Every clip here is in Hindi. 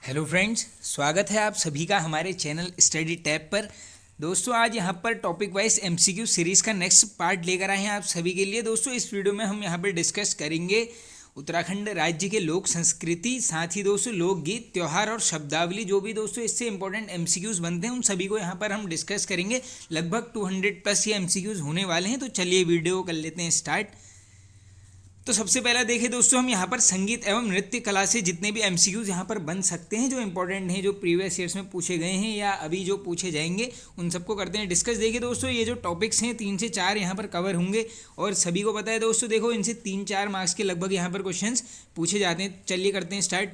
हेलो फ्रेंड्स, स्वागत है आप सभी का हमारे चैनल स्टडी टैब पर। दोस्तों, आज यहाँ पर टॉपिक वाइज एमसीक्यू सीरीज़ का नेक्स्ट पार्ट लेकर आए हैं आप सभी के लिए। दोस्तों, इस वीडियो में हम यहाँ पर डिस्कस करेंगे उत्तराखंड राज्य के लोक संस्कृति, साथ ही दोस्तों लोकगीत, त्यौहार और शब्दावली, जो भी दोस्तों इससे इंपॉर्टेंट एमसीक्यूज़ बनते हैं उन सभी को यहाँ पर हम डिस्कस करेंगे। लगभग 200 प्लस ये एमसीक्यूज़ होने वाले हैं। तो चलिए वीडियो को कर लेते हैं स्टार्ट। तो सबसे पहला देखें दोस्तों, हम यहाँ पर संगीत एवं नृत्य कला से जितने भी एमसीक्यूज़ यहाँ पर बन सकते हैं, जो इंपॉर्टेंट हैं, जो प्रीवियस ईयर्स में पूछे गए हैं या अभी जो पूछे जाएंगे, उन सबको करते हैं डिस्कस। देखिए दोस्तों, ये जो टॉपिक्स हैं 3 से 4 यहाँ पर कवर होंगे और सभी को पता है दोस्तों, देखो इनसे 3-4 मार्क्स के लगभग यहाँ पर क्वेश्चंस पूछे जाते हैं। चलिए करते हैं स्टार्ट।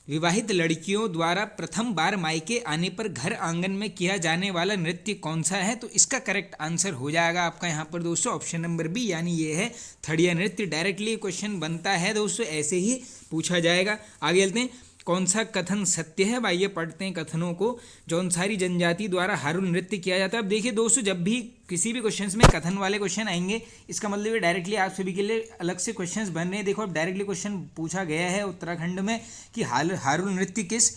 विवाहित लड़कियों द्वारा प्रथम बार मायके आने पर घर आंगन में किया जाने वाला नृत्य कौन सा है? तो इसका करेक्ट आंसर हो जाएगा आपका यहाँ पर दोस्तों ऑप्शन नंबर बी, यानी ये है थड़िया नृत्य। डायरेक्टली क्वेश्चन बनता है दोस्तों, ऐसे ही पूछा जाएगा। आगे चलते हैं। कौन सा कथन सत्य है? भाई ये पढ़ते हैं कथनों को। जौनसारी जनजाति द्वारा हारून नृत्य किया जाता है। अब देखिए दोस्तों, जब भी किसी भी क्वेश्चंस में कथन वाले क्वेश्चन आएंगे, इसका मतलब ये डायरेक्टली आप सभी के लिए अलग से क्वेश्चंस बन रहे हैं। देखो, अब डायरेक्टली क्वेश्चन पूछा गया है उत्तराखंड में कि हारून नृत्य किस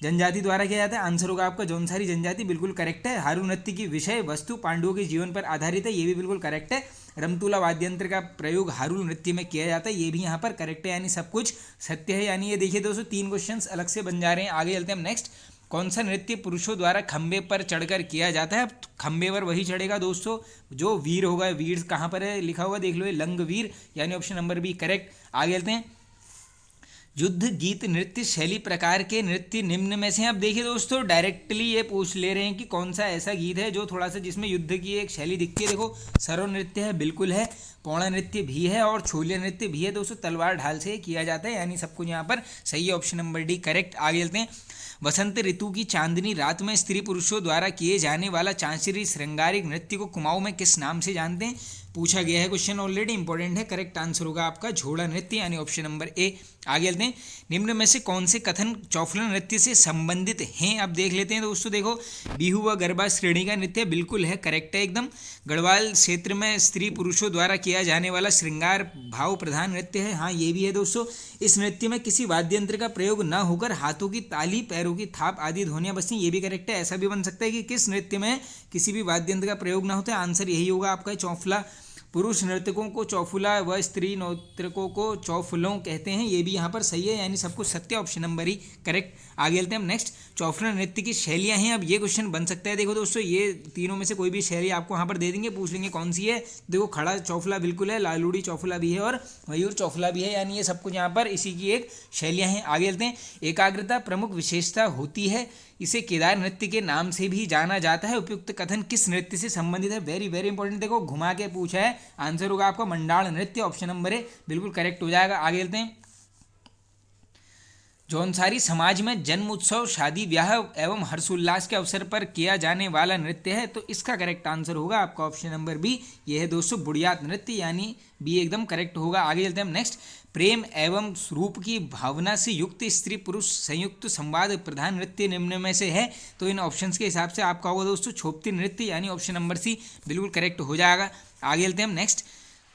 जनजाति द्वारा किया जाता है। आंसर होगा आपका जौनसारी जनजाति, बिल्कुल करेक्ट है। हारून नृत्य की विषय वस्तु पांडवों के जीवन पर आधारित है, ये भी बिल्कुल करेक्ट है। रमतुला वाद्यंत्र का प्रयोग हारून नृत्य में किया जाता है, ये भी यहाँ पर करेक्ट है, यानी सब कुछ सत्य है। यानी ये देखिए दोस्तों, 3 क्वेश्चंस अलग से बन जा रहे हैं। आगे चलते हैं हम नेक्स्ट। कौन सा नृत्य पुरुषों द्वारा खंबे पर चढ़कर किया जाता है? अब खंबे पर वही चढ़ेगा दोस्तों जो वीर होगा। वीर कहाँ पर है लिखा हुआ, देख लो, ये लंग वीर, यानी ऑप्शन नंबर बी करेक्ट। आगे चलते हैं। युद्ध गीत नृत्य शैली प्रकार के नृत्य निम्न में से हैं। अब देखिए दोस्तों, डायरेक्टली ये पूछ ले रहे हैं कि कौन सा ऐसा गीत है जो थोड़ा सा जिसमें युद्ध की एक शैली दिखती है। देखो, सरव नृत्य है, बिल्कुल है। पौड़ा नृत्य भी है और छोलिया नृत्य भी है दोस्तों। तलवार ढाल से किया जाता है, यानी सब कुछ यहाँ पर सही है, ऑप्शन नंबर डी करेक्ट। आगे चलते हैं। वसंत ऋतु की चांदनी रात में स्त्री पुरुषों द्वारा किए जाने वाला चांचरी श्रृंगारिक नृत्य को कुमाऊं में किस नाम से जानते हैं? पूछा गया है क्वेश्चन, ऑलरेडी इंपॉर्टेंट है। करेक्ट आंसर होगा आपका झोड़ा नृत्य, यानी ऑप्शन नंबर ए। आगे चलते हैं। निम्न में से कौन से कथन चौफला नृत्य से संबंधित हैं? अब देख लेते हैं दोस्तों। देखो, बिहू व गरबा श्रेणी का नृत्य, बिल्कुल है, करेक्ट है एकदम। गढ़वाल क्षेत्र में स्त्री पुरुषों द्वारा किया जाने वाला श्रृंगार भाव प्रधान नृत्य है, हाँ ये भी है दोस्तों। इस नृत्य में किसी वाद्य यंत्र का प्रयोग न होकर हाथों की ताली, पैरों की थाप आदि ध्वनियां बजती, ये भी करेक्ट है। ऐसा भी बन सकता है कि किस नृत्य में किसी भी वाद्य यंत्र का प्रयोग न होता है। आंसर यही होगा आपका चौफला। पुरुष नर्तकों को चौफुला व स्त्री नर्तकों को चौफुलों कहते हैं, ये भी यहाँ पर सही है, यानी सब कुछ सत्य, ऑप्शन नंबर ही करेक्ट। आगे चलते हैं हम नेक्स्ट। चौफुला नृत्य की शैलियाँ हैं। अब ये क्वेश्चन बन सकता है। देखो दोस्तों, ये तीनों में से कोई भी शैली आपको यहाँ पर दे देंगे, पूछ लेंगे कौन सी है। देखो, खड़ा चौफुला बिल्कुल है, लालूड़ी चौफुला भी है और मयूर चौफुला भी है, यानी ये सब कुछ यहाँ पर इसी की एक शैलियाँ हैं। आगे चलते हैं। एकाग्रता प्रमुख विशेषता होती है, इसे केदार नृत्य के नाम से भी जाना जाता है। उपयुक्त कथन किस नृत्य से संबंधित है? Very very important. देखो, घुमा के पूछा है, आंसर होगा आपका मंडाल नृत्य, ऑप्शन नंबर ए, बिल्कुल करेक्ट हो जाएगा। आगे चलते हैं। जौनसारी समाज में जन्म उत्सव, शादी ब्याह एवं हर्षोल्लास के अवसर पर किया जाने वाला नृत्य है, तो इसका करेक्ट आंसर होगा आपका ऑप्शन नंबर बी, ये है दोस्तों बुढ़ियात नृत्य, यानी बी एकदम करेक्ट होगा। आगे चलते हैं हम नेक्स्ट। प्रेम एवं रूप की भावना से युक्त स्त्री पुरुष संयुक्त संवाद प्रधान नृत्य निम्न में से है, तो इन ऑप्शंस के हिसाब से आपका होगा दोस्तों छोपती नृत्य, यानी ऑप्शन नंबर सी बिल्कुल करेक्ट हो जाएगा। आगे चलते हैं हम नेक्स्ट।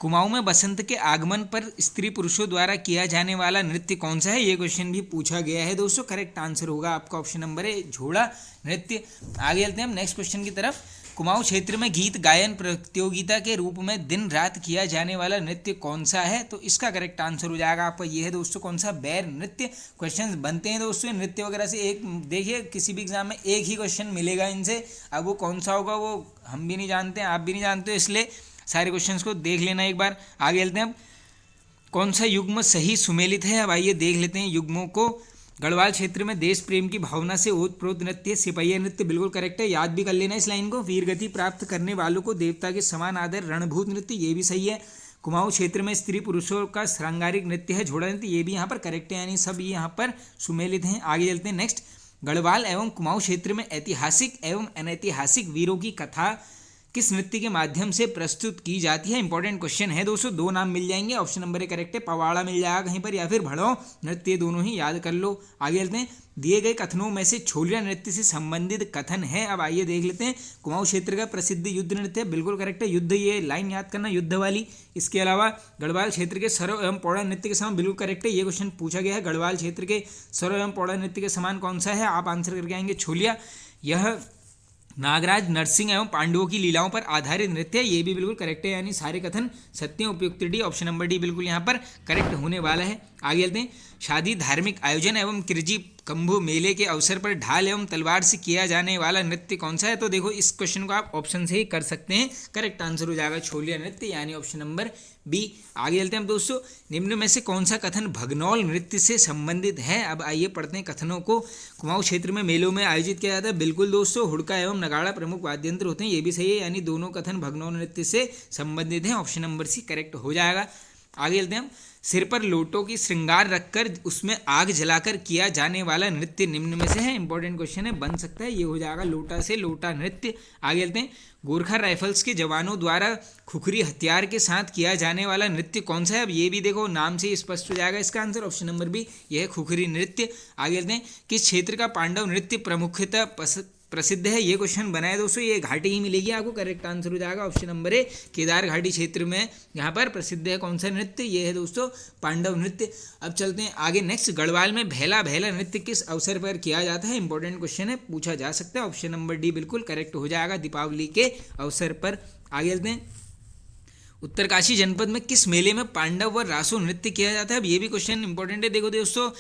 कुमाऊं में बसंत के आगमन पर स्त्री पुरुषों द्वारा किया जाने वाला नृत्य कौन सा है? ये क्वेश्चन भी पूछा गया है दोस्तों। करेक्ट आंसर होगा आपका ऑप्शन नंबर है झोड़ा नृत्य। आगे चलते हैं हम नेक्स्ट क्वेश्चन की तरफ। कुमाऊं क्षेत्र में गीत गायन प्रतियोगिता के रूप में दिन रात किया जाने वाला नृत्य कौन सा है? तो इसका करेक्ट आंसर हो जाएगा आपका, ये है दोस्तों कौन सा? बैर नृत्य। क्वेश्चंस बनते हैं दोस्तों नृत्य वगैरह से, एक देखिए किसी भी एग्जाम में एक ही क्वेश्चन मिलेगा इनसे, अब वो कौन सा होगा वो हम भी नहीं जानते, आप भी नहीं जानते, इसलिए सारे क्वेश्चंस को देख लेना एक बार। आगे चलते हैं। अब कौन सा युग्म सही सुमेलित है? अब आइए देख लेते हैं युग्मों को। गढ़वाल क्षेत्र में देश प्रेम की भावना से ओतप्रोत नृत्य, सिपहिया नृत्य, बिल्कुल करेक्ट है, याद भी कर लेना इस लाइन को। वीर गति प्राप्त करने वालों को देवता के समान आदर, रणभूत नृत्य, ये भी सही है। कुमाऊं क्षेत्र में स्त्री पुरुषों का श्रृंगारिक नृत्य है झोड़ा नृत्य, ये भी यहाँ पर करेक्ट है, यानी सब ये यहाँ पर सुमेलित हैं। आगे चलते हैं नेक्स्ट। गढ़वाल एवं कुमाऊं क्षेत्र में ऐतिहासिक एवं अनैतिहासिक वीरों की कथा किस नृत्य के माध्यम से प्रस्तुत की जाती है। इंपॉर्टेंट क्वेश्चन है दोस्तों, 2 नाम मिल जाएंगे, ऑप्शन नंबर ए करेक्ट है, पवाड़ा मिल जाएगा कहीं पर या फिर भड़ो नृत्य, दोनों ही याद कर लो। आगे चलते हैं, दिए गए कथनों में से छोलिया नृत्य से संबंधित कथन है। अब आइए देख लेते हैं। कुमाऊं क्षेत्र का प्रसिद्ध युद्ध नृत्य, बिल्कुल करेक्ट है, युद्ध, ये लाइन याद करना, युद्ध वाली। इसके अलावा गढ़वाल क्षेत्र के सरव एवं पौड़ा नृत्य के समान, बिल्कुल करेक्ट है, ये क्वेश्चन पूछा गया है, गढ़वाल क्षेत्र के सरव एवं पौड़ा नृत्य के समान कौन सा है, आप आंसर करके आएंगे छोलिया। यह नागराज, नरसिंह एवं पांडवों की लीलाओं पर आधारित नृत्य है, ये भी बिल्कुल करेक्ट है, यानी सारे कथन सत्य, उपयुक्त डी, ऑप्शन नंबर डी बिल्कुल यहाँ पर करेक्ट होने वाला है। आगे चलते हैं, शादी, धार्मिक आयोजन एवं किरजी कंभू मेले के अवसर पर ढाल एवं तलवार से किया जाने वाला नृत्य कौन सा है। तो देखो इस क्वेश्चन को आप ऑप्शन से ही कर सकते हैं, करेक्ट आंसर हो जाएगा छोलिया नृत्य, यानी ऑप्शन नंबर बी। आगे चलते हैं हम दोस्तों, निम्न में से कौन सा कथन भगनौल नृत्य से संबंधित है। अब आइए पढ़ते हैं कथनों को। कुमाऊं क्षेत्र में मेलों में आयोजित किया जाता है, बिल्कुल दोस्तों, हुड़का एवं नगाड़ा प्रमुख वाद्य यंत्र होते हैं, ये भी सही है, यानी दोनों कथन भगनौल नृत्य से संबंधित हैं, ऑप्शन नंबर सी करेक्ट हो जाएगा। आगे चलते हैं हम, सिर पर लोटों की श्रृंगार रखकर उसमें आग जलाकर किया जाने वाला नृत्य निम्न में से है। इंपॉर्टेंट क्वेश्चन है, बन सकता है, ये हो जाएगा लोटा से लोटा नृत्य। आगे चलते हैं, गोरखा राइफल्स के जवानों द्वारा खुखरी हथियार के साथ किया जाने वाला नृत्य कौन सा है। अब ये भी देखो नाम से ही स्पष्ट हो जाएगा, इसका आंसर ऑप्शन नंबर बी, यह है खुखरी नृत्य। आगे चलते हैं, किस क्षेत्र का पांडव नृत्य प्रमुखतः प्रसिद्ध है। ये क्वेश्चन बनाए दोस्तों, ये घाटी ही मिलेगी आपको, करेक्ट आंसर हो जाएगा ऑप्शन नंबर ए, केदार घाटी क्षेत्र में यहाँ पर प्रसिद्ध है कौन सा नृत्य, ये है दोस्तों पांडव नृत्य। अब चलते हैं आगे नेक्स्ट, गढ़वाल में भैला भैला नृत्य किस अवसर पर किया जाता है। इंपॉर्टेंट क्वेश्चन है, पूछा जा सकता है, ऑप्शन नंबर डी बिल्कुल करेक्ट हो जाएगा, दीपावली के अवसर पर। आगे चलते हैं, उत्तरकाशी जनपद में किस मेले में पांडव व रासो नृत्य किया जाता है। अब ये भी क्वेश्चन इंपॉर्टेंट है, देखो दोस्तों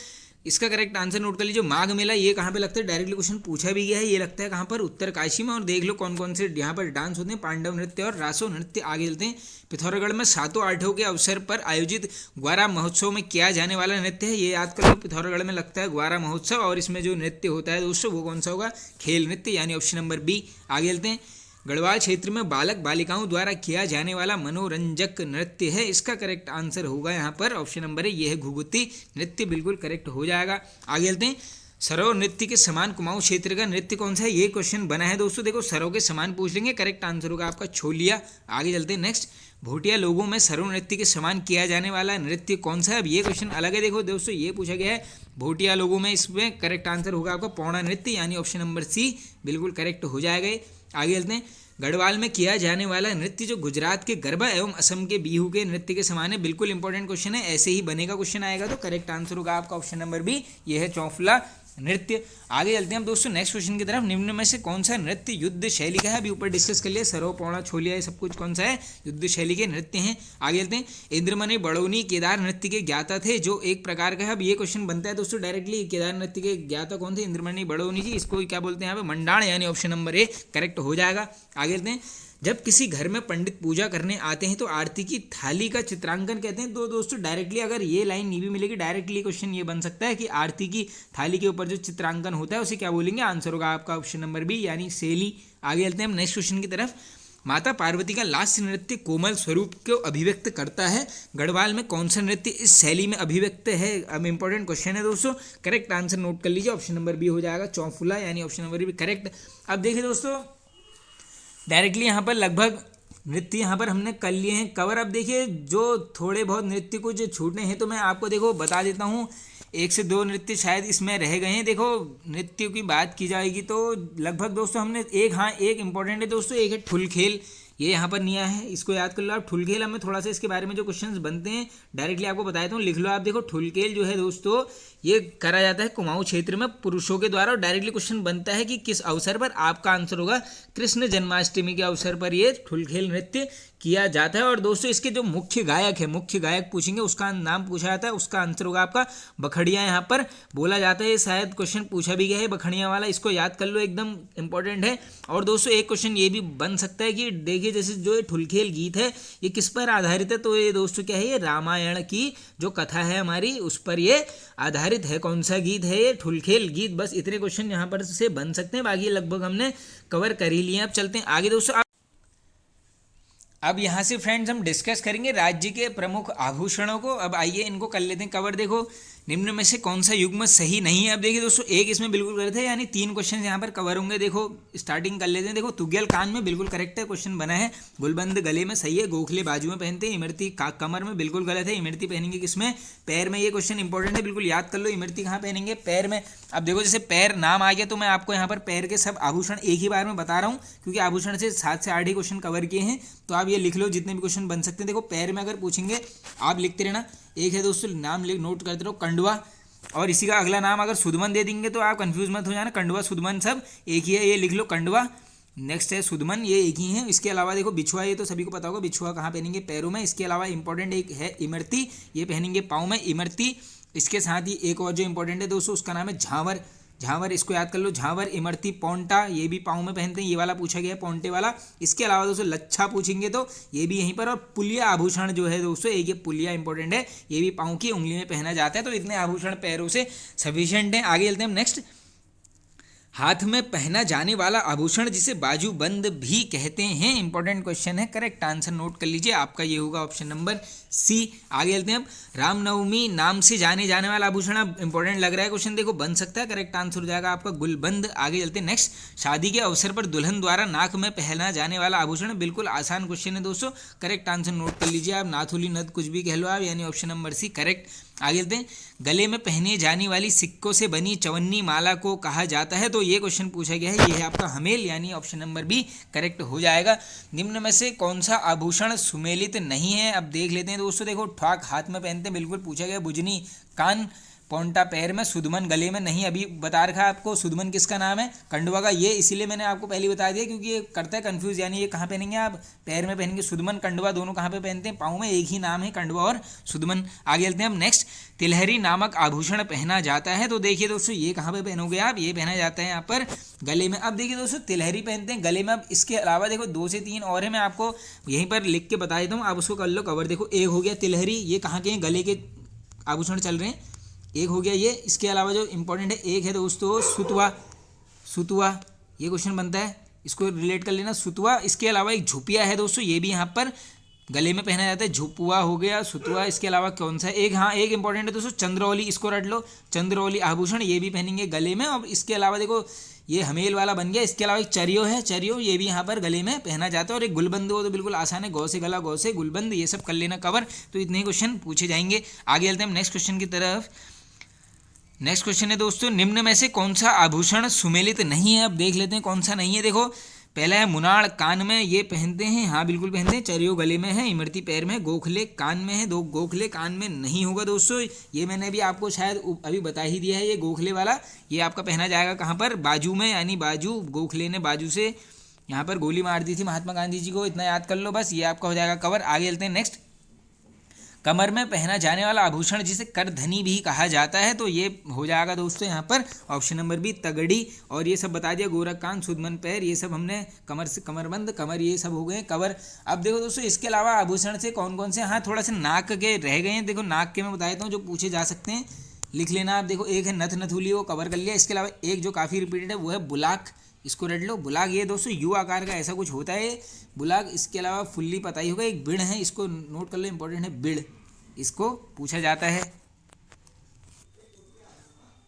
इसका करेक्ट आंसर नोट कर लीजिए, माघ मेला, ये कहाँ पे लगता है, डायरेक्टली क्वेश्चन पूछा भी गया है, ये लगता है कहाँ पर, उत्तरकाशी में। और देख लो कौन कौन से यहाँ पर डांस होते हैं, पांडव नृत्य और रासो नृत्य। आगे चलते हैं, पिथौरागढ़ में सातों आठों के अवसर पर आयोजित ग्वारा महोत्सव में किया जाने वाला नृत्य है, ये याद कर लो, पिथौरागढ़ में लगता है ग्वारा महोत्सव, और इसमें जो नृत्य होता है दोस्तों वो कौन सा होगा, खेल नृत्य, यानी ऑप्शन नंबर बी। आगे चलते हैं, गढ़वाल क्षेत्र में बालक बालिकाओं द्वारा किया जाने वाला मनोरंजक नृत्य है, इसका करेक्ट आंसर होगा यहाँ पर ऑप्शन नंबर है, यह है घुघुती नृत्य, बिल्कुल करेक्ट हो जाएगा। आगे चलते हैं, सरव नृत्य के समान कुमाऊं क्षेत्र का नृत्य कौन सा है, ये क्वेश्चन बना है दोस्तों, देखो सरव के समान पूछ लेंगे, करेक्ट आंसर होगा आपका छोलिया। आगे चलते हैं नेक्स्ट, भोटिया लोगों में सरव नृत्य के समान किया जाने वाला नृत्य कौन सा है। अब ये क्वेश्चन अलग है, देखो दोस्तों ये पूछा गया है भोटिया लोगों में, इसमें करेक्ट आंसर होगा आपका पौड़ा नृत्य, यानी ऑप्शन नंबर सी बिल्कुल करेक्ट हो जाएगा। आगे चलते हैं, गढ़वाल में किया जाने वाला नृत्य जो गुजरात के गरबा एवं असम के बिहू के नृत्य के समान है, बिल्कुल इंपॉर्टेंट क्वेश्चन है, ऐसे ही बनेगा क्वेश्चन आएगा, तो करेक्ट आंसर होगा आपका ऑप्शन नंबर बी, यह है चौफला नृत्य। आगे चलते हैं हम दोस्तों नेक्स्ट क्वेश्चन की तरफ, निम्न में से कौन सा नृत्य युद्ध शैली का है। अभी ऊपर डिस्कस कर लिया, सरव पौड़ा छोलिया, ये सब कुछ कौन सा है, युद्ध शैली के नृत्य हैं। आगे चलते हैं, इंद्रमणि बड़ौनी केदार नृत्य के ज्ञाता थे, जो एक प्रकार का है। अब ये क्वेश्चन बनता है दोस्तों डायरेक्टली, केदार नृत्य के ज्ञाता कौन थे, इंद्रमणि बड़ौनी जी, इसको क्या बोलते हैं यहाँ पे, मंडाण, यानी ऑप्शन नंबर ए करेक्ट हो जाएगा। आगे चलते हैं, जब किसी घर में पंडित पूजा करने आते हैं तो आरती की थाली का चित्रांकन कहते हैं। तो दोस्तों डायरेक्टली अगर ये लाइन नहीं भी मिलेगी, डायरेक्टली क्वेश्चन ये बन सकता है कि आरती की थाली के ऊपर जो चित्रांकन होता है उसे क्या बोलेंगे, आंसर होगा आपका ऑप्शन नंबर बी, यानी शैली। आगे चलते हैं हम नेक्स्ट क्वेश्चन की तरफ, माता पार्वती का लास्य नृत्य कोमल स्वरूप को अभिव्यक्त करता है, गढ़वाल में कौन सा नृत्य इस शैली में अभिव्यक्त है। अब इंपॉर्टेंट क्वेश्चन है दोस्तों, करेक्ट आंसर नोट कर लीजिए, ऑप्शन नंबर बी हो जाएगा चौफुला, यानी ऑप्शन नंबर बी करेक्ट। अब देखिए दोस्तों डायरेक्टली यहाँ पर लगभग नृत्य यहाँ पर हमने कर लिए हैं कवर। अब देखिए जो थोड़े बहुत नृत्य कुछ छूटने हैं तो मैं आपको देखो बता देता हूँ, 1 से 2 नृत्य शायद इसमें रह गए हैं। देखो नृत्यों की बात की जाएगी तो लगभग दोस्तों हमने एक इंपॉर्टेंट है दोस्तों, एक है ठुल खेल, ये यहाँ पर नहीं आया है, इसको याद कर लो आप। ठुल खेल हमें थोड़ा सा इसके बारे में जो क्वेश्चंस बनते हैं डायरेक्टली आपको बता देता हूँ, लिख लो आप। देखो ठुल खेल जो है दोस्तों ये करा जाता है कुमाऊं क्षेत्र में पुरुषों के द्वारा, और डायरेक्टली क्वेश्चन बनता है कि किस अवसर पर, आपका आंसर होगा कृष्ण जन्माष्टमी के अवसर पर ये ठुल खेल नृत्य किया जाता है। और दोस्तों इसके जो मुख्य गायक है, मुख्य गायक पूछेंगे उसका नाम पूछा जाता है, उसका आंसर होगा आपका बखड़िया, यहाँ पर बोला जाता है। शायद क्वेश्चन पूछा भी गया है बखड़िया वाला, इसको याद कर लो, एकदम इंपॉर्टेंट है। और दोस्तों एक क्वेश्चन ये भी बन सकता है कि देखिए जैसे जो ये ठुलखेल गीत है ये किस पर आधारित है, तो ये दोस्तों क्या है, ये रामायण की जो कथा है हमारी उस पर ये आधारित है। कौन सा गीत है ये, ठुलखेल गीत। बस इतने क्वेश्चन यहाँ पर से बन सकते हैं, बाकी लगभग हमने कवर कर ही लिए। अब चलते हैं आगे दोस्तों। अब यहाँ से फ्रेंड्स हम डिस्कस करेंगे राज्य के प्रमुख आभूषणों को। अब आइए इनको कर लेते हैं कवर। देखो निम्न में से कौन सा युग्म सही नहीं है। अब देखिए दोस्तों, एक इसमें बिल्कुल गलत है, यानी 3 क्वेश्चन यहाँ पर कवर होंगे। देखो स्टार्टिंग कर लेते हैं। देखो तुगेल कान में बिल्कुल करेक्ट है, क्वेश्चन बना है। गुलबंद गले में सही है। गोखले बाजू में पहनते हैं। इमरती कमर में बिल्कुल गलत है। इमरती पहनेंगे किसमें? पैर में। ये क्वेश्चन इंपॉर्टेंट है, बिल्कुल याद कर लो। इमरती कहाँ पहनेंगे? पैर में। अब देखो जैसे पैर नाम आ गया तो मैं आपको यहाँ पर पैर के सब आभूषण एक ही बार में बता रहा हूँ, क्योंकि आभूषण से 7 से 8 ही क्वेश्चन कवर किए हैं। तो आप ये लिख लो जितने भी क्वेश्चन बन सकते हैं। देखो पैर में अगर पूछेंगे आप लिखते रहना। एक है दोस्तों, नाम नोट करते रहो, कंडवा। और इसी का अगला नाम अगर सुदमन दे देंगे तो आप कंफ्यूज मत हो जाना। कंडवा सुदमन सब एक ही है, ये लिख लो कंडवा। नेक्स्ट है सुदमन, ये एक ही है। इसके अलावा देखो बिछुआ, ये तो सभी को पता होगा। बिछुआ कहाँ पहनेंगे? पैरों में। इसके अलावा इंपॉर्टेंट एक है इमरती, ये पहनेंगे पाँव में, इमरती। इसके साथ ही एक और जो इंपॉर्टेंट है दोस्तों, उसका नाम है झांवर। झांवर, इसको याद कर लो, झांवर। इमरती, पौंटा, ये भी पाँव में पहनते हैं, ये वाला पूछा गया है, पौंटे वाला। इसके अलावा दोस्तों लच्छा पूछेंगे तो ये भी यहीं पर। और पुलिया आभूषण जो है दोस्तों, एक ये पुलिया इंपॉर्टेंट है, ये भी पाँव की उंगली में पहना जाता है। तो इतने आभूषण पैरों से सफिशिएंट हैं। आगे चलते हैं हम नेक्स्ट। हाथ में पहना जाने वाला आभूषण जिसे बाजू बंद भी कहते हैं, इंपॉर्टेंट क्वेश्चन है। करेक्ट आंसर नोट कर लीजिए, आपका ये होगा ऑप्शन नंबर सी। आगे चलते हैं अब। रामनवमी नाम से जाने जाने वाला आभूषण, अब इंपॉर्टेंट लग रहा है क्वेश्चन, देखो बन सकता है। करेक्ट आंसर हो जाएगा आपका गुलबंद। आगे चलते हैं नेक्स्ट। शादी के अवसर पर दुल्हन द्वारा नाक में पहना जाने वाला आभूषण, बिल्कुल आसान क्वेश्चन है दोस्तों। करेक्ट आंसर नोट कर लीजिए आप, नाथुली नद कुछ भी कह लो आप, यानी ऑप्शन नंबर सी करेक्ट। आगे चलते हैं। गले में पहने जाने वाली सिक्कों से बनी चवन्नी माला को कहा जाता है, तो ये क्वेश्चन पूछा गया है, ये है आपका हमेल, यानी ऑप्शन नंबर बी करेक्ट हो जाएगा। निम्न में से कौन सा आभूषण सुमेलित नहीं है? अब देख लेते हैं दोस्तों। देखो ठॉक हाथ में पहनते हैं, बिल्कुल पूछा गया। बुजनी कान, पौंटा पैर में, सुदमन गले में नहीं। अभी बता रखा है आपको सुदमन किसका नाम है? कंडवा का। ये इसीलिए मैंने आपको पहले बता दिया क्योंकि ये करता है कंफ्यूज, यानी ये कहाँ पहनेंगे आप? पैर में पहनेंगे। सुदमन कंडवा दोनों कहाँ पे पहनते हैं? पाँव में। एक ही नाम है, कंडवा और सुदमन। आगे चलते हैं हम नेक्स्ट। तिलहरी नामक आभूषण पहना जाता है, तो देखिए दोस्तों ये कहाँ पे पहनोगे आप? ये पहना जाता है यहाँ पर गले में। अब देखिए दोस्तों तिलहरी पहनते हैं गले में। अब इसके अलावा देखो 2 से 3 और है, मैं आपको यहीं पर लिख के बता देता हूँ, आप उसको कर लो कवर। देखो एक हो गया तिलहरी, ये कहाँ के हैं? गले के आभूषण चल रहे हैं। एक हो गया ये। इसके अलावा जो इंपॉर्टेंट है, एक है दोस्तों सुतवा। सुतवा ये क्वेश्चन बनता है, इसको रिलेट कर लेना, सुतवा। इसके अलावा एक झुपिया है दोस्तों, ये भी यहाँ पर गले में पहना जाता है। झुपुआ हो गया, सुतवा। इसके अलावा कौन सा एक? हाँ एक इंपॉर्टेंट है दोस्तों चंद्रौली, इसको रट लो। चंद्रौली आभूषण, ये भी पहनेंगे गले में। और इसके अलावा देखो ये हमेल वाला बन गया। इसके अलावा एक चरियो है, चरियो ये भी यहाँ पर गले में पहना जाता है। और एक गुलबंद हो तो बिल्कुल आसान है, गौ से गला, गौ से गुलबंद, ये सब कर लेना कवर। तो इतने ही क्वेश्चन पूछे जाएंगे। आगे चलते हैं हम नेक्स्ट क्वेश्चन की तरफ। नेक्स्ट क्वेश्चन है दोस्तों, निम्न में से कौन सा आभूषण सुमेलित नहीं है? अब देख लेते हैं कौन सा नहीं है। देखो पहला है मुनाड़, कान में ये पहनते हैं, हाँ बिल्कुल पहनते हैं। चरियो गले में है, इमरती पैर में, गोखले कान में है। दो गोखले कान में नहीं होगा दोस्तों, ये मैंने भी आपको शायद अभी बता ही दिया है। ये गोखले वाला ये आपका पहना जाएगा कहाँ पर? बाजू में, यानी बाजू, गोखले ने बाजू से यहाँ पर गोली मार दी थी महात्मा गांधी जी को, इतना याद कर लो बस, ये आपका हो जाएगा कवर। आगे चलते हैं नेक्स्ट। कमर में पहना जाने वाला आभूषण जिसे करधनी भी कहा जाता है, तो ये हो जाएगा दोस्तों यहाँ पर ऑप्शन नंबर बी तगड़ी। और ये सब बता दिया, गोरख कान, सुदमन पैर, ये सब हमने कमर से कमरबंद, कमर, ये सब हो गए कवर। अब देखो दोस्तों इसके अलावा आभूषण से कौन कौन से, हाँ थोड़ा सा नाक के रह गए हैं। देखो नाक के मैं बता देता हूँ जो पूछे जा सकते हैं, लिख लेना आप। देखो एक है नथ नथुली, वो कवर कर लिया। इसके अलावा एक जो काफ़ी रिपीटेड है वो है बुलाक, इसको रट लो। बुलाक ये दोस्तों यू आकार का ऐसा कुछ होता है बुलाक। इसके अलावा फुल्ली पता ही होगा। एक बिड़ है, इसको नोट कर लो, इंपॉर्टेंट है बिड़, इसको पूछा जाता है।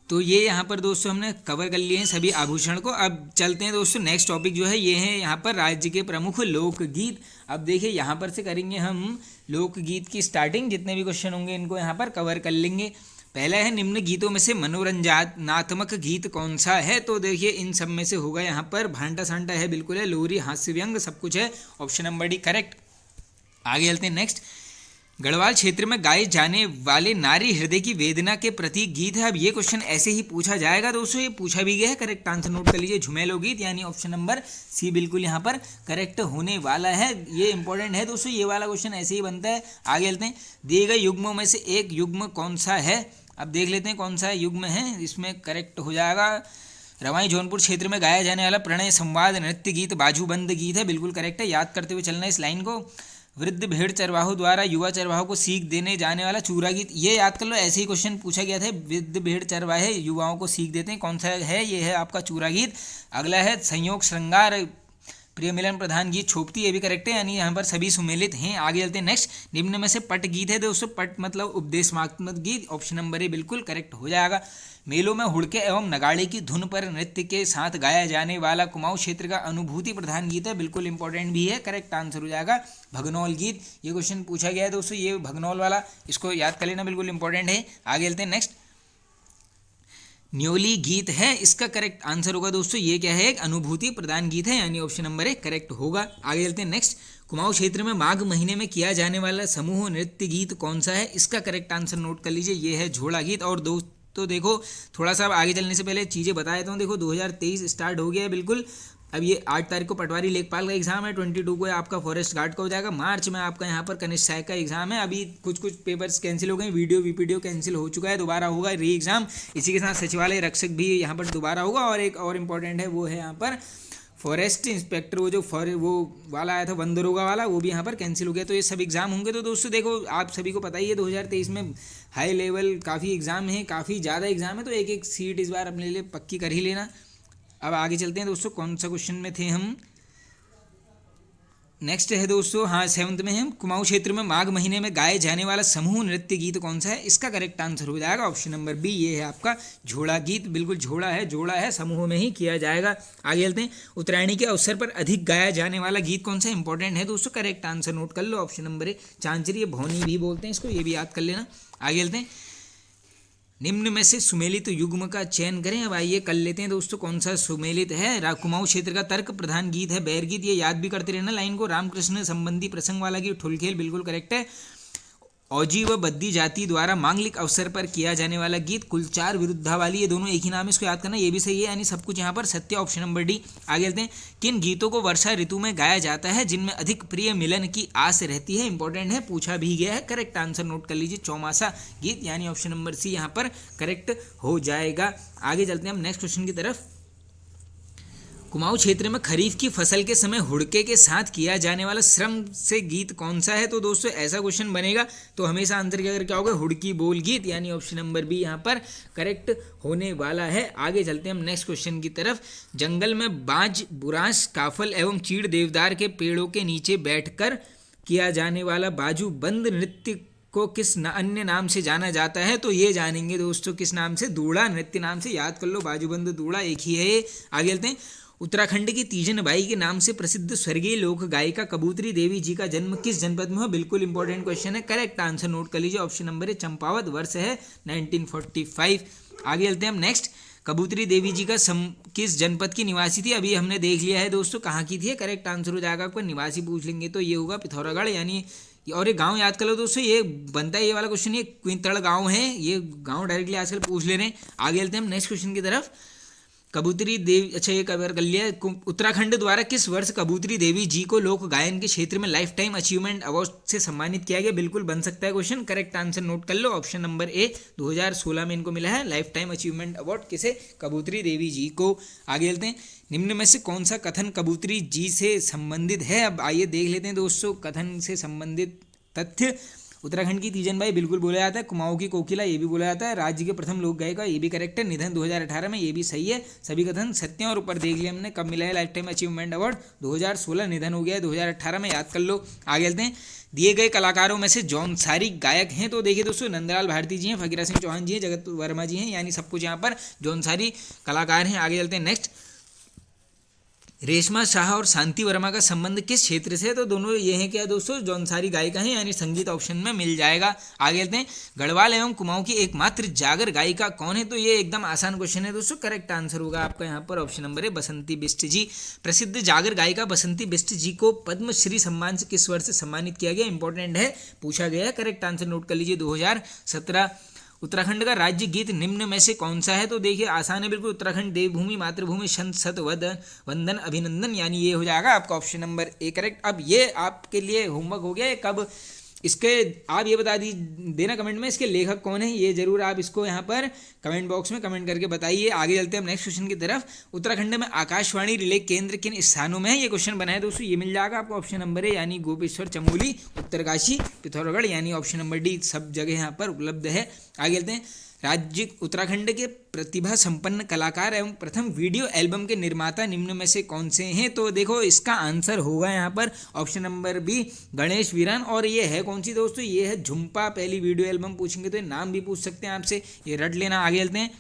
तो ये यहाँ पर दोस्तों हमने कवर कर लिए हैं सभी आभूषण को। अब चलते हैं दोस्तों नेक्स्ट टॉपिक जो है ये है यहाँ पर राज्य के प्रमुख लोकगीत। अब देखिए यहाँ पर से करेंगे हम लोकगीत की स्टार्टिंग, जितने भी क्वेश्चन होंगे इनको यहाँ पर कवर कर लेंगे। पहला है निम्न गीतों में से मनोरंजनात्मक गीत कौन सा है? तो देखिए इन सब में से होगा यहाँ पर भांटा सांटा है, बिल्कुल है, लोरी, हास्य व्यंग, सब कुछ है, ऑप्शन नंबर डी करेक्ट। आगे चलते हैं नेक्स्ट। गढ़वाल क्षेत्र में गाए जाने वाले नारी हृदय की वेदना के प्रति गीत है। अब ये क्वेश्चन ऐसे ही पूछा जाएगा दोस्तों, ये पूछा भी गया है, करेक्ट आंसर नोट कर लीजिए, झुमेलो गीत, यानी ऑप्शन नंबर सी बिल्कुल यहाँ पर करेक्ट होने वाला है। ये इंपॉर्टेंट है दोस्तों, ये वाला क्वेश्चन ऐसे ही बनता है। आगे चलते हैं। दिए गए युग्मों में से एक युग्म कौन सा है? अब देख लेते हैं कौन सा युग्म है, इसमें करेक्ट हो जाएगा रवाई जौनपुर क्षेत्र में गाया जाने वाला प्रणय संवाद नृत्य गीत बाजूबंद गीत है, बिल्कुल करेक्ट है, याद करते हुए चलना इस लाइन को। वृद्ध भेड़ चरवाहों द्वारा युवा चरवाहों को सीख देने जाने वाला चूरा गीत, ये याद कर लो, ऐसे ही क्वेश्चन पूछा गया था। वृद्ध भेड़ चरवाहे युवाओं को सीख देते हैं, कौन सा है? ये है आपका चूरा गीत। अगला है संयोग श्रृंगार प्रियमिलन प्रधान गीत छोपती, ये भी करेक्ट है, यानी यहाँ पर सभी सुमेलित हैं। आगे चलते हैं नेक्स्ट। निम्न में से पट गीत है दोस्तों, पट मतलब उपदेशमात्मक गीत, ऑप्शन नंबर ए बिल्कुल करेक्ट हो जाएगा। मेलों में हुड़के एवं नगाड़े की धुन पर नृत्य के साथ गाया जाने वाला कुमाऊं क्षेत्र का अनुभूति प्रधान गीत है, बिल्कुल इंपॉर्टेंट भी है, करेक्ट आंसर हो जाएगा भगनौल गीत। ये क्वेश्चन पूछा गया है दोस्तों, ये भगनौल वाला, इसको याद कर लेना, बिल्कुल इंपॉर्टेंट है। आगे चलते हैं नेक्स्ट। न्योली गीत है, इसका करेक्ट आंसर होगा दोस्तों, ये क्या है, एक अनुभूति प्रदान गीत है, यानी ऑप्शन नंबर ए करेक्ट होगा। आगे चलते हैं नेक्स्ट। कुमाऊं क्षेत्र में माघ महीने में किया जाने वाला समूह नृत्य गीत कौन सा है, इसका करेक्ट आंसर नोट कर लीजिए, ये है झोड़ा गीत। और दोस्तों देखो, थोड़ा सा आगे चलने से पहले चीज़ें बता देता हूँ। देखो 2023 स्टार्ट हो गया है बिल्कुल। अब ये 8 तारीख को पटवारी लेखपाल का एग्जाम है, 22 को आपका फॉरेस्ट गार्ड का हो जाएगा, मार्च में आपका यहाँ पर कनिष्ठ सहायक का एग्जाम है। अभी कुछ पेपर्स कैंसिल हो गए, वीडियो वीपीडीओ कैंसिल हो चुका है, दोबारा होगा री एग्जाम। इसी के साथ सचिवालय रक्षक भी यहाँ पर दोबारा होगा। और एक और इम्पॉर्टेंट है, वो है यहाँ पर फॉरेस्ट इंस्पेक्टर, वो वाला आया था वन दरोगा वाला, वो भी यहाँ पर कैंसिल हो गया। तो ये सब एग्जाम होंगे। तो दोस्तों देखो, आप सभी को पता ही है 2023 में हाई लेवल काफ़ी एग्जाम है, काफ़ी ज़्यादा एग्जाम है, तो एक एक सीट इस बार अपने लिए पक्की कर ही लेना। अब आगे चलते हैं दोस्तों, कौन सा क्वेश्चन में थे हम, नेक्स्ट है दोस्तों, हाँ 7th में हम। कुमाऊं क्षेत्र में माघ महीने में गाए जाने वाला समूह नृत्य गीत कौन सा है, इसका करेक्ट आंसर हो जाएगा ऑप्शन नंबर बी, ये है आपका झोड़ा गीत, बिल्कुल झोड़ा है, समूह में ही किया जाएगा। आगे चलते हैं। उत्तरायणी के अवसर पर अधिक गाया जाने वाला गीत कौन सा, इंपॉर्टेंट है दोस्तों, करेक्ट आंसर नोट कर लो, ऑप्शन नंबर ए चांचरी, भौनी भी बोलते हैं इसको, ये भी याद कर लेना। आगे चलते हैं। निम्न में से सुमेलित युग्म का चयन करें। अब आइए कर लेते हैं दोस्तों, कौन सा सुमेलित है। कुमाऊं क्षेत्र का तर्क प्रधान गीत है बैर गीत, ये याद भी करते रहना लाइन को। रामकृष्ण संबंधी प्रसंग वाला गीत ठुलखेल, बिल्कुल करेक्ट है। औजी व बद्दी जाति द्वारा मांगलिक अवसर पर किया जाने वाला गीत कुलचार विरुद्धावाली, ये दोनों एक ही नाम है, इसको याद करना, ये भी सही है, यानी सब कुछ यहाँ पर सत्य, ऑप्शन नंबर डी। आगे चलते हैं। किन गीतों को वर्षा ऋतु में गाया जाता है जिनमें अधिक प्रिय मिलन की आस रहती है, इंपॉर्टेंट है, पूछा भी गया है, करेक्ट आंसर नोट कर लीजिए चौमासा गीत, यानी ऑप्शन नंबर सी यहाँ पर करेक्ट हो जाएगा। आगे चलते हैं हम नेक्स्ट क्वेश्चन की तरफ। कुमाऊं क्षेत्र में खरीफ की फसल के समय हुड़के के साथ किया जाने वाला श्रम से गीत कौन सा है। तो दोस्तों ऐसा क्वेश्चन बनेगा तो हमेशा आंसर क्या होगा, हुड़की बोल गीत, यानी ऑप्शन नंबर बी यहाँ पर करेक्ट होने वाला है। आगे चलते हैं हम नेक्स्ट क्वेश्चन की तरफ। जंगल में बाज, बुरांश, काफल एवं चीड़ देवदार के पेड़ों के नीचे बैठकर किया जाने वाला बाजू बंद नृत्य को किस अन्य नाम से जाना जाता है। तो ये जानेंगे दोस्तों किस नाम से, दूड़ा नृत्य नाम से, याद कर लो, बाजूबंद दूड़ा एक ही है ये। आगे चलते हैं। उत्तराखंड की तीजन बाई के नाम से प्रसिद्ध स्वर्गीय लोक गायिका कबूतरी देवी जी का जन्म किस जनपद में हुआ, बिल्कुल इंपॉर्टेंट क्वेश्चन है, करेक्ट आंसर नोट कर लीजिए, ऑप्शन नंबर है चंपावत, वर्ष है 1945। आगे चलते हैं हम नेक्स्ट। कबूतरी देवी जी का किस जनपद की निवासी थी, अभी हमने देख लिया है दोस्तों कहाँ की थी, करेक्ट आंसर हो जाएगा आपको, निवासी पूछ लेंगे तो ये होगा पिथौरागढ़, यानी और ये गांव याद कर लो दोस्तों, ये बनता है ये वाला क्वेश्चन, ये क्विंतड़ गांव है, ये गांव डायरेक्टली आजकल पूछ ले रहे हैं। आगे चलते हैं हम नेक्स्ट क्वेश्चन की तरफ। कबूतरी देवी, अच्छा ये कवर कर लिया। उत्तराखंड द्वारा किस वर्ष कबूतरी देवी जी को लोक गायन के क्षेत्र में लाइफ टाइम अचीवमेंट अवार्ड से सम्मानित किया गया, बिल्कुल बन सकता है क्वेश्चन, करेक्ट आंसर नोट कर लो, ऑप्शन नंबर ए 2016 में इनको मिला है लाइफ टाइम अचीवमेंट अवार्ड, किसे, कबूतरी देवी जी को। आगे चलते हैं। निम्न में से कौन सा कथन कबूतरी जी से संबंधित है। अब आइए देख लेते हैं दोस्तों कथन से संबंधित तथ्य। उत्तराखंड की तीजन बाई बिल्कुल बोला जाता है, कुमाऊं की कोकिला ये भी बोला जाता है, राज्य के प्रथम लोक गायिका ये भी करेक्ट है, निधन 2018 में, ये भी सही है, सभी कथन सत्य हैं। और ऊपर देख लिया हमने कब मिला है लाइफ टाइम अचीवमेंट अवार्ड, 2016, निधन हो गया है 2018 में, याद कर लो। आगे चलते हैं। दिए गए कलाकारों में से जौनसारी गायक हैं। तो देखिए दोस्तों, नंदलाल भारती जी हैं, फकीरा सिंह चौहान जी हैं, जगत वर्मा जी हैं, यानी सब कुछ यहाँ पर जौनसारी कलाकार हैं। आगे चलते हैं नेक्स्ट। रेशमा शाह और शांति वर्मा का संबंध किस क्षेत्र से है। तो दोनों ये हैं क्या दोस्तों, जौनसारी गायिका हैं, यानी संगीत ऑप्शन में मिल जाएगा। आगे चलते हैं। गढ़वाल एवं कुमाऊं की एकमात्र जागर गायिका कौन है। तो ये एकदम आसान क्वेश्चन है दोस्तों, करेक्ट आंसर होगा आपका यहाँ पर ऑप्शन नंबर है बसंती बिष्ट जी। प्रसिद्ध जागर गायिका बसंती बिष्ट जी को पद्मश्री सम्मान से किस वर्ष सम्मानित किया गया, इंपॉर्टेंट है, पूछा गया है, करेक्ट आंसर नोट कर लीजिए 2017। उत्तराखंड का राज्य गीत निम्न में से कौन सा है। तो देखिए आसान है बिल्कुल, उत्तराखंड देवभूमि मातृभूमि संत सत वंदन अभिनंदन, यानी ये हो जाएगा आपका ऑप्शन नंबर ए करेक्ट। अब ये आपके लिए होमवर्क हो गया, कब इसके आप ये बता देना कमेंट में इसके लेखक कौन है, ये जरूर आप इसको यहाँ पर कमेंट बॉक्स में कमेंट करके बताइए। आगे चलते हैं हम नेक्स्ट क्वेश्चन की तरफ। उत्तराखंड में आकाशवाणी रिले केंद्र किन स्थानों में है, ये क्वेश्चन बना है दोस्तों, ये मिल जाएगा आपको ऑप्शन नंबर है, यानी गोपेश्वर, चमोली, उत्तरकाशी, पिथौरागढ़, यानी ऑप्शन नंबर डी सब जगह यहाँ पर उपलब्ध है। आगे चलते हैं। राज्य उत्तराखंड के प्रतिभा संपन्न कलाकार एवं प्रथम वीडियो एल्बम के निर्माता निम्न में से कौन से हैं? तो देखो इसका आंसर होगा यहाँ पर ऑप्शन नंबर बी, गणेश वीरान। और ये है कौन सी दोस्तों? ये है झुम्पा। पहली वीडियो एल्बम पूछेंगे तो ये नाम भी पूछ सकते हैं आपसे, ये रट लेना। आगे चलते हैं,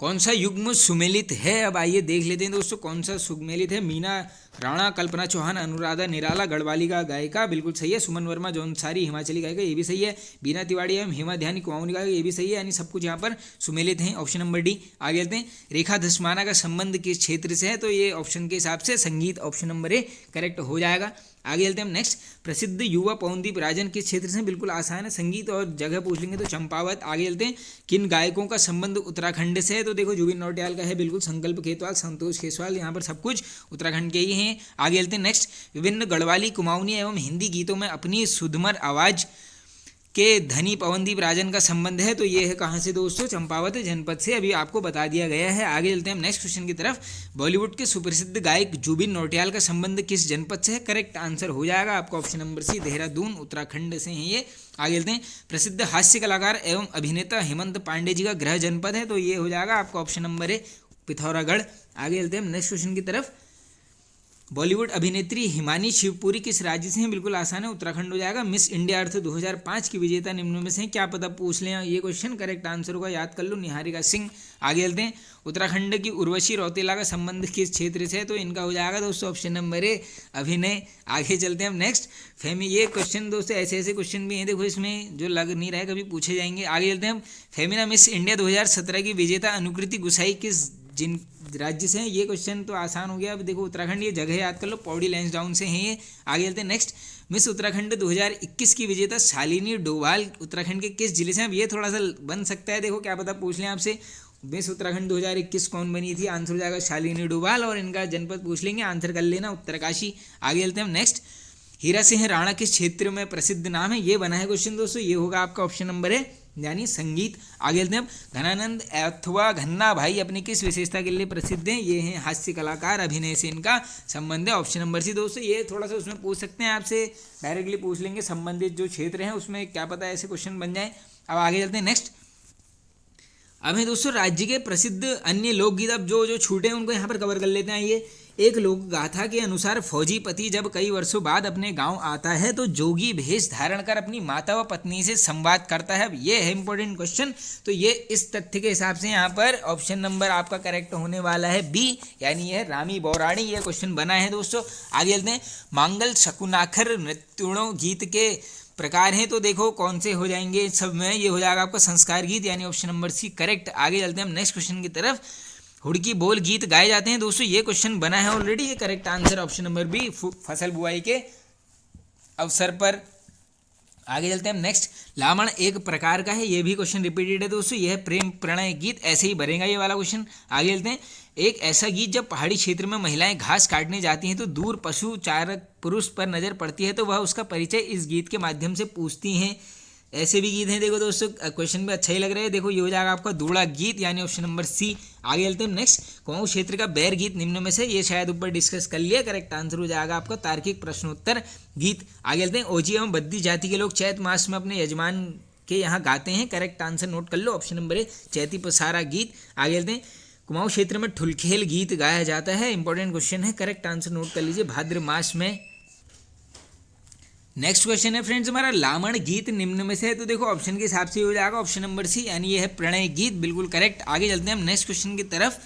कौन सा युग्म सुमेलित है? अब आइए देख लेते हैं दोस्तों कौन सा सुमेलित है। मीना राणा, कल्पना चौहान, अनुराधा निराला गढ़वाली का गायिका, बिल्कुल सही है। सुमन वर्मा जौनसारी हिमाचली गायिका, ये भी सही है। बीना तिवाड़ी एवं हेमा ध्यानी कुमाऊनी गायिका, ये भी सही है। यानी सब कुछ यहाँ पर सुमेलित हैं। Option number D. आगे चलते हैं, रेखा धस्माना का संबंध किस क्षेत्र से है? तो ये ऑप्शन के हिसाब से संगीत, ऑप्शन नंबर ए करेक्ट हो जाएगा। आगे चलते हैं हम नेक्स्ट, प्रसिद्ध युवा पवनदीप राजन किस क्षेत्र से? बिल्कुल आसान है, संगीत और जगह पूछ लेंगे तो चंपावत। आगे चलते हैं, किन गायकों का संबंध उत्तराखंड से है? तो देखो जुबिन नौटियाल का है, बिल्कुल। संकल्प खेतवाल, संतोष खेसवाल, यहाँ पर सब कुछ उत्तराखंड के ही हैं। आगे चलते हैं नेक्स्ट, विभिन्न गढ़वाली, कुमाऊनी एवं हिंदी गीतों में अपनी सुधमर आवाज के धनी पवनदीप राजन का संबंध है। तो ये है कहाँ से दोस्तों? चंपावत जनपद से, अभी आपको बता दिया गया है। आगे चलते हैं हम नेक्स्ट क्वेश्चन की तरफ, बॉलीवुड के सुप्रसिद्ध गायक जुबिन नौटियाल का संबंध किस जनपद से है? करेक्ट आंसर हो जाएगा आपका option number C, Dehradun, Uttarakhand से हैं ये। आगे चलते हैं, प्रसिद्ध हास्य कलाकार एवं अभिनेता हेमंत पांडे जी का गृह जनपद है? तो ये हो जाएगा आपका ऑप्शन नंबर ए, पिथौरागढ़। आगे चलते हैं हम नेक्स्ट क्वेश्चन की तरफ, बॉलीवुड अभिनेत्री हिमानी शिवपुरी किस राज्य से हैं? बिल्कुल आसान है, उत्तराखंड हो जाएगा। मिस इंडिया अर्थ 2005 की विजेता निम्न में से हैं? क्या पता पूछ लें ये क्वेश्चन, करेक्ट आंसर होगा, याद कर लो, निहारिका सिंह। आगे चलते हैं, उत्तराखंड की उर्वशी रौतेला का संबंध किस क्षेत्र से है? तो इनका हो जाएगा दोस्तों ऑप्शन नंबर ए, अभिनय। आगे चलते हैं हम नेक्स्ट, ये क्वेश्चन दोस्तों ऐसे ऐसे क्वेश्चन भी हैं देखो इसमें जो लग नहीं रहा है कभी पूछे जाएंगे। आगे चलते हैं हम, फेमिना मिस इंडिया 2017 की विजेता अनुकृति गुसाई किस जिन राज्य से हैं? ये क्वेश्चन तो आसान हो गया। अब देखो उत्तराखंड, ये जगह याद कर लो, पौड़ी लैंसडाउन से हैं ये। आगे चलते हैं नेक्स्ट, मिस उत्तराखंड 2021 की विजेता शालिनी डोभाल उत्तराखंड के किस जिले से हैं? अब ये थोड़ा सा बन सकता है, देखो क्या पता पूछ लें आपसे, मिस उत्तराखंड 2021 कौन बनी थी? आंसर हो जाएगा शालिनी डोभाल, और इनका जनपद पूछ लेंगे, आंसर कर लेना उत्तरकाशी। आगे चलते हैं हम नेक्स्ट, हीरा सिंह राणा किस क्षेत्र में प्रसिद्ध नाम है? ये बना है क्वेश्चन दोस्तों, ये होगा आपका ऑप्शन नंबर है, यानी संगीत। आगे चलते हैं, घनानंद अथवा घन्ना भाई अपनी किस विशेषता के लिए प्रसिद्ध हैं? ये हैं हास्य कलाकार, अभिनय से इनका संबंध है, ऑप्शन नंबर सी। दोस्तों ये थोड़ा सा उसमें पूछ सकते हैं आपसे, डायरेक्टली पूछ लेंगे, संबंधित जो क्षेत्र हैं उसमें क्या पता ऐसे क्वेश्चन बन जाए। अब आगे चलते हैं नेक्स्ट, अब है दोस्तों राज्य के प्रसिद्ध अन्य लोकगीत, अब जो छूटे हैं उनको यहाँ पर कवर कर लेते हैं। ये एक लोक गाथा के अनुसार फौजी पति जब कई वर्षों बाद अपने गांव आता है तो जोगी भेष धारण कर अपनी माता व पत्नी से संवाद करता है। अब ये है इंपॉर्टेंट क्वेश्चन, तो ये इस तथ्य के हिसाब से यहाँ पर ऑप्शन नंबर आपका करेक्ट होने वाला है बी, यानी ये रामी बौराड़ी, ये क्वेश्चन बना है दोस्तों। आगे चलते हैं, मांगल शकुनाखर नृत्यों गीत के प्रकार हैं, तो देखो कौन से हो जाएंगे सब में? ये हो जाएगा आपका संस्कार गीत, यानी ऑप्शन नंबर सी करेक्ट। आगे चलते हैं हम नेक्स्ट क्वेश्चन की तरफ, हुड़की बोल गीत गाए जाते हैं दोस्तों, ये क्वेश्चन बना है ऑलरेडी, ये correct answer option number B, फसल बुआई के अवसर पर। आगे चलते हैं हम नेक्स्ट, लावण एक प्रकार का है, ये भी क्वेश्चन रिपीटेड है दोस्तों, यह प्रेम प्रणय गीत, ऐसे ही भरेगा ये वाला क्वेश्चन। आगे चलते हैं, एक ऐसा गीत जब पहाड़ी क्षेत्र में महिलाएं घास काटने जाती हैं तो दूर पशु चारक पुरुष पर नजर पड़ती है तो वह उसका परिचय इस गीत के माध्यम से पूछती हैं। ऐसे भी गीत हैं देखो दोस्तों, क्वेश्चन भी अच्छा ही लग रहा है, देखो ये हो जाएगा आपका दूड़ा गीत, यानी ऑप्शन नंबर सी। आगे चलते हैं नेक्स्ट, कुमाऊं क्षेत्र का बैर गीत निम्न में से, ये शायद ऊपर डिस्कस कर लिया, करेक्ट आंसर हो जाएगा आपका तार्किक प्रश्नोत्तर गीत। आगे चलते हैं, ओजी एवं बद्दी जाति के लोग चैत मास में अपने यजमान के यहाँ गाते हैं, करेक्ट आंसर नोट कर लो, ऑप्शन नंबर ए चैती पसारा गीत। आगे चलते हैं, कुमाऊं क्षेत्र में ठुलखेल गीत गाया जाता है, इंपॉर्टेंट क्वेश्चन है, करेक्ट आंसर नोट कर लीजिए, भाद्र मास में। नेक्स्ट क्वेश्चन है फ्रेंड्स हमारा, लावण गीत निम्न में से है, तो देखो ऑप्शन के हिसाब से हो जाएगा ऑप्शन नंबर सी, यानी ये है प्रणय गीत, बिल्कुल करेक्ट। आगे चलते हैं हम नेक्स्ट क्वेश्चन की तरफ,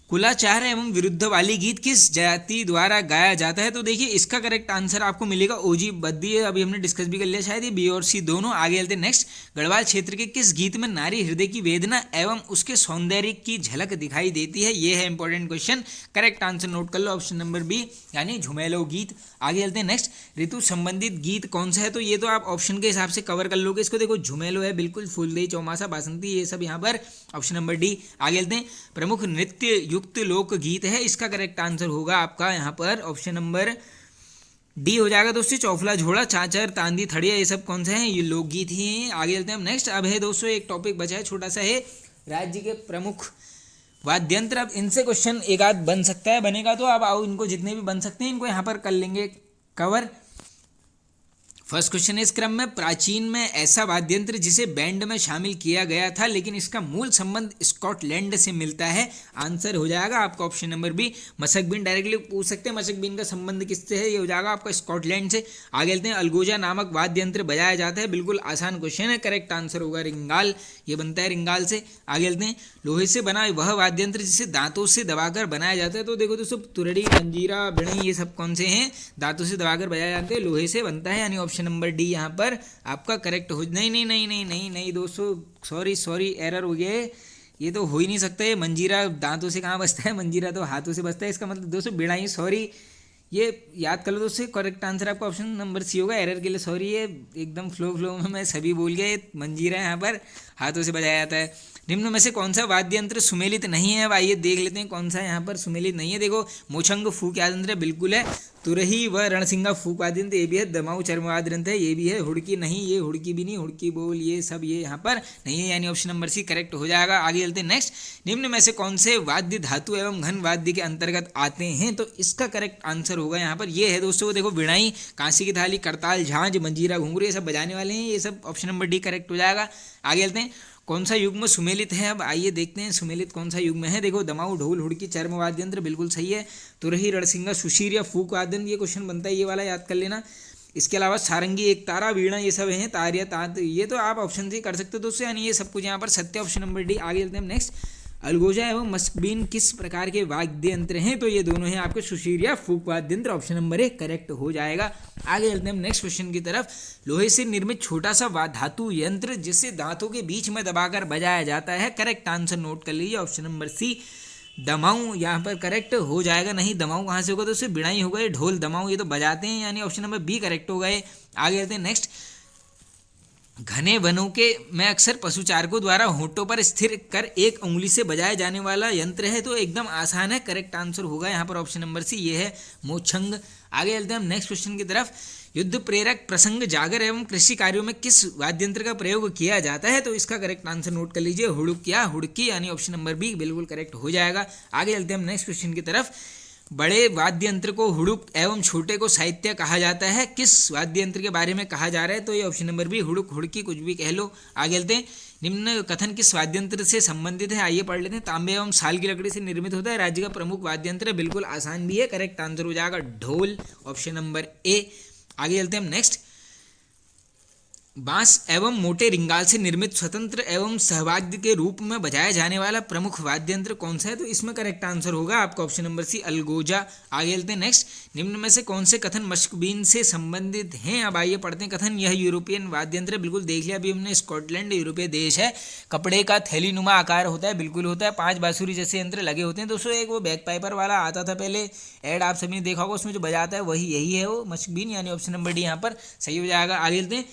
कुलाचार एवं विरुद्ध वाली गीत किस जाति द्वारा गाया जाता है? तो देखिए इसका करेक्ट आंसर आपको मिलेगा ओजी बद्दी, है अभी हमने डिस्कस भी कर लिया शायद, ये बी और सी दोनों। आगे चलते हैं नेक्स्ट, गढ़वाल क्षेत्र के किस गीत में नारी हृदय की वेदना एवं उसके सौंदर्य की झलक दिखाई देती है? ये है important question, correct answer note कर लो, ऑप्शन नंबर बी, यानी झुमेलो गीत। आगे चलते हैं नेक्स्ट, ऋतु संबंधित गीत कौन सा है? तो ये तो आप ऑप्शन के हिसाब से कवर कर लोगे इसको, देखो झुमेलो है बिल्कुल, फूलदेई चौमासा बासंती, ये सब यहाँ पर ऑप्शन नंबर डी। आगे चलते हैं, प्रमुख नृत्य युक्त लोक गीत है, इसका करेक्ट आंसर होगा आपका यहाँ पर ऑप्शन नंबर डी हो जाएगा दोस्तों, चौफला झोड़ा, चाचर, तांदी, थड़िया, ये सब कौन से हैं? ये लोकगीत ही हैं। आगे चलते हैं हम नेक्स्ट, अब है दोस्तों एक टॉपिक बचा है छोटा सा, है राज्य के प्रमुख वाद्यंत्र। अब इनसे क्वेश्चन एक आध बन सकता है, बनेगा तो अब आओ इनको जितने भी बन सकते हैं इनको यहाँ पर कर लेंगे कवर। फर्स्ट क्वेश्चन इस क्रम में प्राचीन में ऐसा वाद्य यंत्र जिसे बैंड में शामिल किया गया था लेकिन इसका मूल संबंध स्कॉटलैंड से मिलता है। आंसर हो जाएगा आपका ऑप्शन नंबर बी मशक बीन। डायरेक्टली पूछ सकते हैं मशक बीन का संबंध किससे है, ये हो जाएगा आपका स्कॉटलैंड से। आगे चलते हैं, अलगोजा नामक वाद्य यंत्र बजाया जाता है। बिल्कुल आसान क्वेश्चन है, करेक्ट आंसर होगा रिंगाल, ये बनता है रिंगाल से। आगे चलते हैं, लोहे से बना वह वाद्य यंत्र जिसे दांतों से दबाकर बनाया जाता है। तो देखो दोस्तों तुरड़ी, मंजीरा, बिणी, ये सब कौन से हैं, दांतों से दबाकर बजाए जाते हैं, लोहे से बनता है, यानी ऑप्शन नंबर डी यहाँ पर आपका करेक्ट हो। नहीं नहीं नहीं नहीं नहीं नहीं दोस्तों, सॉरी एरर हो गया, ये तो हो ही नहीं सकता। ये मंजीरा दांतों से कहाँ बजता है, मंजीरा तो हाथों से बजता है। इसका मतलब दोस्तों बिड़ाई, सॉरी, ये याद कर लो दोस्तों। करेक्ट आंसर आपका ऑप्शन नंबर सी होगा। एरर के लिए सॉरी, ये एकदम फ्लो में मैं सभी बोल गया। मंजीरा यहाँ पर हाथों से बजाया जाता है। निम्न में से कौन सा वाद्य यंत्र सुमेलित नहीं है, अब आइए देख लेते हैं कौन सा यहाँ पर सुमेलित नहीं है। देखो, मोछंग फूक वाद्य यंत्र बिल्कुल है, तुरही व रणसिंगा फूक वाद्य यंत्र ये भी है, दमाऊ चर्म वाद्य यंत्र है ये भी है, हुड़की नहीं, ये हुड़की भी नहीं, हुड़की बोल ये सब ये यहाँ पर नहीं है, यानी ऑप्शन नंबर सी करेक्ट हो जाएगा। आगे चलते हैं नेक्स्ट, निम्न में से कौन से वाद्य धातु एवं घन वाद्य के अंतर्गत आते हैं, तो इसका करेक्ट आंसर होगा यहाँ पर ये है दोस्तों। देखो, बिड़ाई, कांसी की थाली, करताल, झांझ, मंजीरा, घुंघरू, ये सब बजाने वाले हैं, ये सब ऑप्शन नंबर डी करेक्ट हो जाएगा। आगे चलते हैं, कौन सा युग्म सुमेलित है, अब आइए देखते हैं सुमेलित कौन सा युग्म है। देखो, दमाऊ, ढोल, हुड़की, चर्म वाद्य यंत्र बिल्कुल सही है। तुरही, रणसिंगा, सुशीर या फूक वाद्य यंत्र, ये क्वेश्चन बनता है, ये वाला याद कर लेना। इसके अलावा सारंगी, एक तारा, वीणा, ये सब हैं, तार या तात, ये तो आप ऑप्शन से कर सकते हो दोस्तों, यानी ये सब कुछ यहाँ पर सत्य, ऑप्शन नंबर डी। आगे चलते हैं नेक्स्ट, अलगोजा एवं मस्कबीन किस प्रकार के वाद्य यंत्र हैं, तो ये दोनों हैं आपके सुशीर या फूक वाद्य यंत्र, ऑप्शन नंबर ए करेक्ट हो जाएगा। आगे चलते हैं नेक्स्ट क्वेश्चन की तरफ, लोहे से निर्मित छोटा सा धातु यंत्र जिसे दांतों के बीच में दबाकर बजाया जाता है, करेक्ट आंसर नोट कर लीजिए, ऑप्शन नंबर सी दमाऊ यहाँ पर करेक्ट हो जाएगा। नहीं, दमाऊ कहाँ से होगा, तो उससे बिड़ाई हो गए, ढोल, दमाऊ ये तो बजाते हैं, यानी ऑप्शन नंबर बी करेक्ट हो गए। आगे चलते हैं नेक्स्ट, घने वनों के में अक्सर पशुचारकों द्वारा होंठों पर स्थिर कर एक उंगली से बजाया जाने वाला यंत्र है, तो एकदम आसान है, करेक्ट आंसर होगा यहाँ पर ऑप्शन नंबर सी, ये है मोछंग। आगे चलते हैं हम नेक्स्ट क्वेश्चन की तरफ, युद्ध प्रेरक प्रसंग, जागर एवं कृषि कार्यों में किस वाद्य यंत्र का प्रयोग किया जाता है, तो इसका करेक्ट आंसर नोट कर लीजिए, हुड़क या हुड़की, यानी ऑप्शन नंबर बी बिल्कुल करेक्ट हो जाएगा। आगे चलते हैं हम नेक्स्ट क्वेश्चन की तरफ, बड़े वाद्य यंत्र को हुड़ुक एवं छोटे को साहित्य कहा जाता है, किस वाद्य यंत्र के बारे में कहा जा रहा है, तो ये ऑप्शन नंबर बी हुड़ुक, हुड़की, कुछ भी कह लो। आगे चलते हैं, निम्न कथन किस वाद्य यंत्र से संबंधित है, आइए पढ़ लेते हैं। तांबे एवं साल की लकड़ी से निर्मित होता है, राज्य का प्रमुख वाद्य यंत्र, बिल्कुल आसान भी है, करेक्ट आंसर हो जाएगा ढोल, ऑप्शन नंबर ए। आगे चलते हैं हम नेक्स्ट, बांस एवं मोटे रिंगाल से निर्मित स्वतंत्र एवं सहवाद्य के रूप में बजाया जाने वाला प्रमुख वाद्य यंत्र कौन सा है, तो इसमें करेक्ट आंसर होगा आपका ऑप्शन नंबर सी अलगोजा। आगे चलते हैं नेक्स्ट, निम्न में से कौन से कथन मशकबीन से संबंधित हैं, अब आइए पढ़ते हैं कथन। यह यूरोपियन वाद्य यंत्र, बिल्कुल देख लिया अभी हमने, स्कॉटलैंड यूरोपीय देश है, कपड़े का थैली नुमा आकार होता है, बिल्कुल होता है, 5 बांसुरी जैसे यंत्र लगे होते हैं दोस्तों। एक वो बैक पाइपर वाला आता था पहले ऐड, आप सभी ने देखा होगा, उसमें जो बजाता है वही यही है वो मशकबीन, यानी ऑप्शन नंबर डी यहाँ पर सही हो जाएगा। आगे चलते हैं,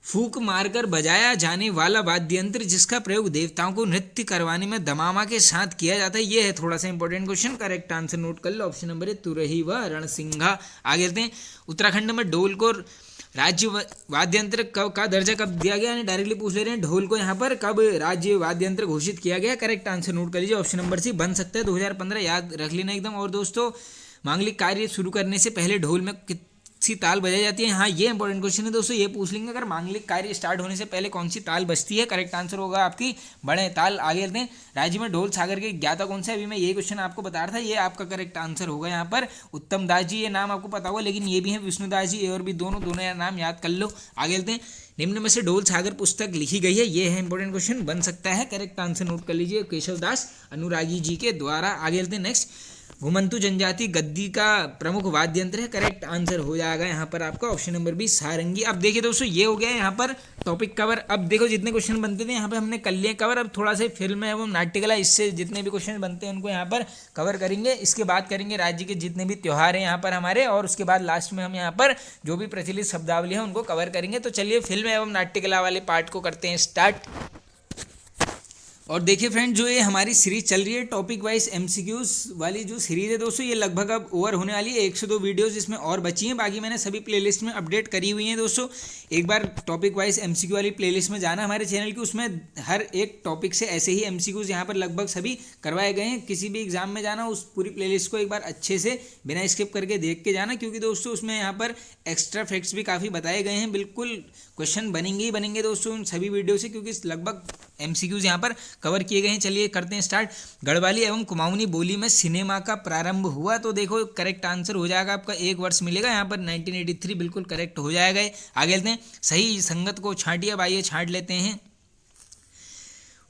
फूंक मारकर बजाया जाने वाला वाद्य यंत्र जिसका प्रयोग देवताओं को नृत्य करवाने में दमामा के साथ किया जाता है, ये है थोड़ा सा important question, correct answer note कर लो, ऑप्शन नंबर है तुरही व रणसिंघा। आगे चलते हैं, उत्तराखंड में ढोल को राज्य वाद्य यंत्र का दर्जा कब दिया गया, यानी डायरेक्टली पूछ ले रहे हैं, ढोल को यहाँ पर कब राज्य वाद्य यंत्र घोषित किया गया, करेक्ट आंसर नोट कर लीजिए, ऑप्शन नंबर सी बन सकता है 2015, याद रख लेना एकदम। और दोस्तों, मांगलिक कार्य शुरू करने से पहले ढोल में सी ताल बजाई जाती है, हाँ ये इंपॉर्टेंट क्वेश्चन है दोस्तों, ये पूछ लेंगे, अगर मांगलिक कार्य स्टार्ट होने से पहले कौन सी ताल बजती है, करेक्ट आंसर होगा आपकी बड़े ताल। आगे चलते हैं, राज्य में ढोल सागर के ज्ञाता कौन सा है, अभी मैं ये क्वेश्चन आपको बता रहा था, ये आपका करेक्ट आंसर होगा यहाँ पर उत्तम दास जी, ये नाम आपको पता होगा, लेकिन ये भी है विष्णुदास जी, और भी दोनों नाम याद कर लो। आगे चलते हैं, निम्न में से ढोल सागर पुस्तक लिखी गई है, ये है इंपॉर्टेंट क्वेश्चन, बन सकता है, करेक्ट आंसर नोट कर लीजिए, केशवदास अनुरागी जी के द्वारा। आगे चलते हैं नेक्स्ट, घुमंतु जनजाति गद्दी का प्रमुख वाद्य यंत्र है, करेक्ट आंसर हो जाएगा यहाँ पर आपका ऑप्शन नंबर बी सारंगी। अब देखिए दोस्तों, ये हो गया यहाँ पर टॉपिक कवर। अब देखो, जितने क्वेश्चन बनते थे यहाँ पे हमने कर लिए कवर, अब थोड़ा से फिल्म एवं नाट्यकला, इससे जितने भी क्वेश्चन बनते हैं उनको यहाँ पर कवर करेंगे। इसके बाद करेंगे राज्य के जितने भी त्यौहार हैं यहाँ पर हमारे, और उसके बाद लास्ट में हम यहाँ पर जो भी प्रचलित शब्दावली है उनको कवर करेंगे। तो चलिए फिल्म एवं नाट्यकला वाले पार्ट को करते हैं स्टार्ट। और देखिए फ्रेंड, जो ये हमारी सीरीज चल रही है टॉपिक वाइज एमसीक्यूज वाली जो सीरीज है दोस्तों, ये लगभग अब ओवर होने वाली है। 102 वीडियोस इसमें और बची हैं, बाकी मैंने सभी प्लेलिस्ट में अपडेट करी हुई हैं दोस्तों। एक बार टॉपिक वाइज एमसीक्यू वाली प्लेलिस्ट में जाना हमारे चैनल की, उसमें हर एक टॉपिक से ऐसे ही एमसीक्यूज यहाँ पर लगभग सभी करवाए गए हैं। किसी भी एग्जाम में जाना, उस पूरी प्लेलिस्ट को एक बार अच्छे से बिना स्किप करके देख के जाना, क्योंकि दोस्तों उसमें यहाँ पर एक्स्ट्रा फैक्ट्स भी काफ़ी बताए गए हैं। बिल्कुल क्वेश्चन बनेंगे ही बनेंगे दोस्तों उन सभी वीडियो से, क्योंकि लगभग एमसीक्यूज यहाँ पर कवर किए गए हैं। चलिए करते हैं स्टार्ट। गढ़वाली एवं कुमाऊनी बोली में सिनेमा का प्रारंभ हुआ, तो देखो करेक्ट आंसर हो जाएगा आपका, एक वर्ष मिलेगा यहाँ पर 1983 बिल्कुल करेक्ट हो जाएगा। आगे चलते हैं। सही संगत को छांटिए। अब आइए छांट लेते हैं।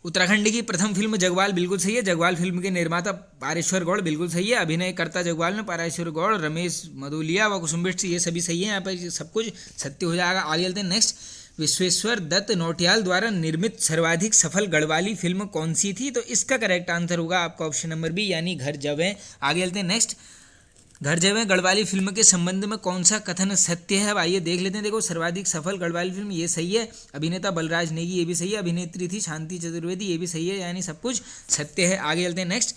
उत्तराखंड की प्रथम फिल्म जगवाल बिल्कुल सही है। जगवाल फिल्म के निर्माता पारेश्वर गौड़ बिल्कुल सही है। अभिनयकर्ता जगवाल में पारेश्वर गौड़, रमेश मधुलिया व कुसुम बिष्ट, ये सभी सही है। यहाँ पर सब कुछ सत्य हो जाएगा। आगे चलते हैं नेक्स्ट। विश्वेश्वर दत्त नौटियाल द्वारा निर्मित सर्वाधिक सफल गढ़वाली फिल्म कौन सी थी? तो इसका करेक्ट आंसर होगा आपका ऑप्शन नंबर बी, यानी घर जवें। आगे चलते हैं नेक्स्ट। घर जवें गढ़वाली फिल्म के संबंध में कौन सा कथन सत्य है? अब आइए देख लेते हैं। देखो सर्वाधिक सफल गढ़वाली फिल्म, ये सही है। अभिनेता बलराज नेगी, ये भी सही है। अभिनेत्री थी शांति चतुर्वेदी, ये भी सही है, यानी सब कुछ सत्य है। आगे चलते हैं नेक्स्ट।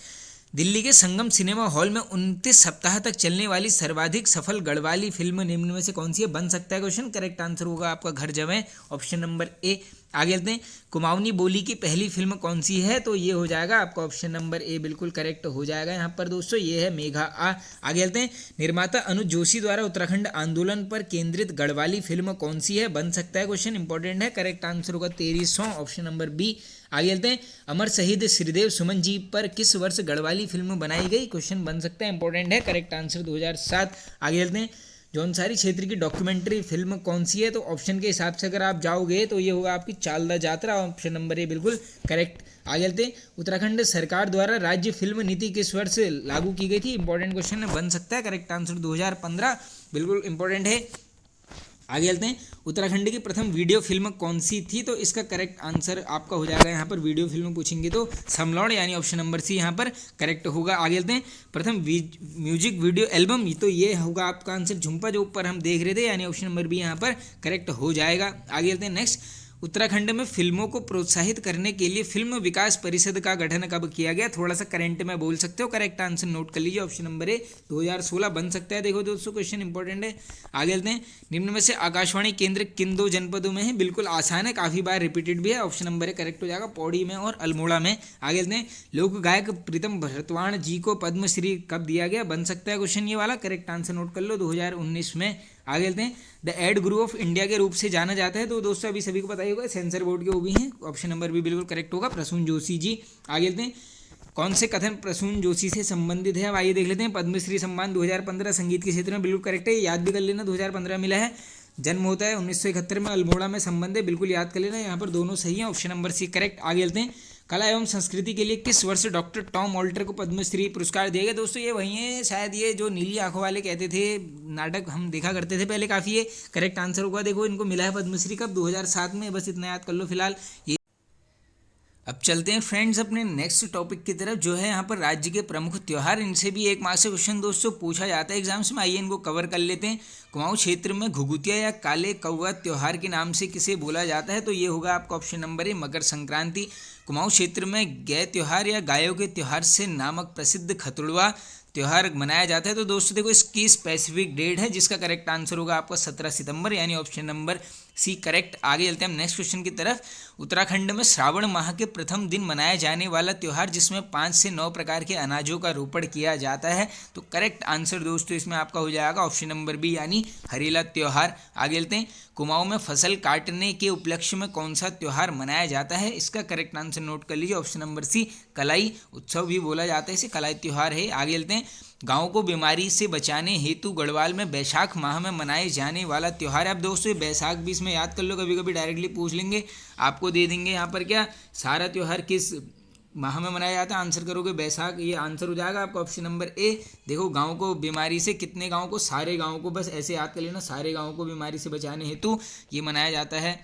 दिल्ली के संगम सिनेमा हॉल में 29 सप्ताह तक चलने वाली सर्वाधिक सफल गढ़वाली फिल्म निम्न में से कौन सी है? बन सकता है क्वेश्चन। करेक्ट आंसर होगा आपका घर जवें, ऑप्शन नंबर ए। आगे चलते हैं। कुमाऊनी बोली की पहली फिल्म कौन सी है? तो ये हो जाएगा आपका ऑप्शन नंबर ए, बिल्कुल करेक्ट हो जाएगा यहाँ पर दोस्तों, ये है मेघा आ। आगे चलते हैं। निर्माता अनुज जोशी द्वारा उत्तराखंड आंदोलन पर केंद्रित गढ़वाली फिल्म कौन सी है? बन सकता है क्वेश्चन, इंपॉर्टेंट है। करेक्ट आंसर होगा 1300, ऑप्शन नंबर बी। आगे चलते हैं। अमर शहीद श्रीदेव सुमन जी पर किस वर्ष गढ़वाली फिल्म बनाई गई? क्वेश्चन बन सकता है, इंपॉर्टेंट है। Correct answer 2007। आगे चलते हैं। जौनसारी क्षेत्र की डॉक्यूमेंट्री फिल्म कौन सी है? तो ऑप्शन के हिसाब से अगर आप जाओगे तो ये होगा आपकी चालदा यात्रा, ऑप्शन नंबर ए, बिल्कुल करेक्ट। आगे चलते हैं। उत्तराखंड सरकार द्वारा राज्य फिल्म नीति किस वर्ष लागू की गई थी? इंपॉर्टेंट क्वेश्चन है, बन सकता है। करेक्ट आंसर 2015, बिल्कुल इंपॉर्टेंट है। आगे चलते हैं। उत्तराखंड की प्रथम वीडियो फिल्म कौन सी थी? तो इसका करेक्ट आंसर आपका हो जाएगा, यहाँ पर वीडियो फिल्म पूछेंगे तो समलौड़, यानी ऑप्शन नंबर सी यहाँ पर करेक्ट होगा। आगे चलते हैं। प्रथम म्यूजिक वीडियो एल्बम, तो ये होगा आपका आंसर झुम्पा, जो ऊपर हम देख रहे थे, यानी ऑप्शन नंबर बी यहाँ पर करेक्ट हो जाएगा। आगे चलते हैं नेक्स्ट। उत्तराखंड में फिल्मों को प्रोत्साहित करने के लिए फिल्म विकास परिषद का गठन कब किया गया? थोड़ा सा करंट में बोल सकते हो। करेक्ट आंसर नोट कर लीजिए, ऑप्शन नंबर ए, 2016 बन सकता है। देखो दोस्तों क्वेश्चन इंपॉर्टेंट है। आगे चलते हैं। निम्न में से आकाशवाणी केंद्र किन दो जनपदों में है? बिल्कुल आसान है, काफ़ी बार रिपीटेड भी है, ऑप्शन नंबर ए करेक्ट हो जाएगा, पौड़ी में और अल्मोड़ा में। आगे चलते हैं। लोक गायक प्रीतम भरतवाण जी को पद्मश्री कब दिया गया? बन सकता है क्वेश्चन ये वाला, करेक्ट आंसर नोट कर लो, 2019 में। आगे चलते हैं। The add Guru of India के रूप से जाना जाता है, तो दोस्तों अभी सभी को पता ही होगा, सेंसर बोर्ड के वो भी हैं, ऑप्शन नंबर भी बिल्कुल करेक्ट होगा, प्रसून जोशी जी। आगे चलते हैं। कौन से कथन प्रसून जोशी से संबंधित है? अब आइए देख लेते हैं। पद्मश्री सम्मान 2015 संगीत के क्षेत्र में, बिल्कुल करेक्ट है, याद भी कर लेना, 2015 मिला है। जन्म होता है 1971 में, अल्मोड़ा में संबंध है, बिल्कुल याद कर लेना, यहाँ पर दोनों सही हैं, ऑप्शन नंबर सी करेक्ट। आगे चलते हैं। कला एवं संस्कृति के लिए किस वर्ष डॉक्टर टॉम ऑल्टर को पद्मश्री पुरस्कार दिया गया? दोस्तों ये वही है शायद, ये जो नीली आंखों वाले कहते थे, नाटक हम देखा करते थे पहले काफ़ी, ये करेक्ट आंसर होगा। देखो इनको मिला है पद्मश्री कब? 2007 में, बस इतना याद कर लो फिलहाल ये। अब चलते हैं फ्रेंड्स अपने नेक्स्ट टॉपिक की तरफ, जो है यहाँ पर राज्य के प्रमुख त्यौहार। इनसे भी एक मार्क्स से क्वेश्चन दोस्तों पूछा जाता है एग्जाम्स में, आइए इनको कवर कर लेते हैं। कुमाऊं क्षेत्र में घुघुतिया या काले कौवा त्यौहार के नाम से किसे बोला जाता है? तो ये होगा आपका option number A, Makar Sankranti. Kumaon क्षेत्र में गै त्यौहार या गायों के त्यौहार से नामक प्रसिद्ध खतुड़वा त्यौहार मनाया जाता है। तो दोस्तों देखो इसकी स्पेसिफिक डेट है, जिसका करेक्ट आंसर होगा आपका 17 सितंबर, यानी ऑप्शन नंबर सी करेक्ट। आगे चलते हैं हम नेक्स्ट क्वेश्चन की तरफ। उत्तराखंड में श्रावण माह के प्रथम दिन मनाया जाने वाला त्यौहार जिसमें 5 से 9 प्रकार के अनाजों का रोपण किया जाता है, तो करेक्ट आंसर दोस्तों इसमें आपका हो जाएगा ऑप्शन नंबर बी, यानी हरेला त्यौहार। आगे चलते हैं। कुमाऊं में फसल काटने के उपलक्ष्य में कौन सा त्यौहार मनाया जाता है? इसका करेक्ट आंसर नोट कर लीजिए, ऑप्शन नंबर सी, कलाई उत्सव भी बोला जाता है इसे, कलाई त्यौहार है। आगे चलते हैं। गाँव को बीमारी से बचाने हेतु गढ़वाल में बैसाख माह में मनाए जाने वाला त्यौहार है। अब दोस्तों ये बैसाख भी इसमें याद कर लो, कभी कभी डायरेक्टली पूछ लेंगे, आपको दे देंगे यहाँ पर क्या सारा त्यौहार किस माह में मनाया जाता है, आंसर करोगे बैसाख, ये आंसर हो जाएगा आपका ऑप्शन नंबर ए। देखो गांव को बीमारी से, कितने गांव को? सारे गांव को, बस ऐसे याद कर लेना, सारे गांव को बीमारी से बचाने हेतु ये मनाया जाता है।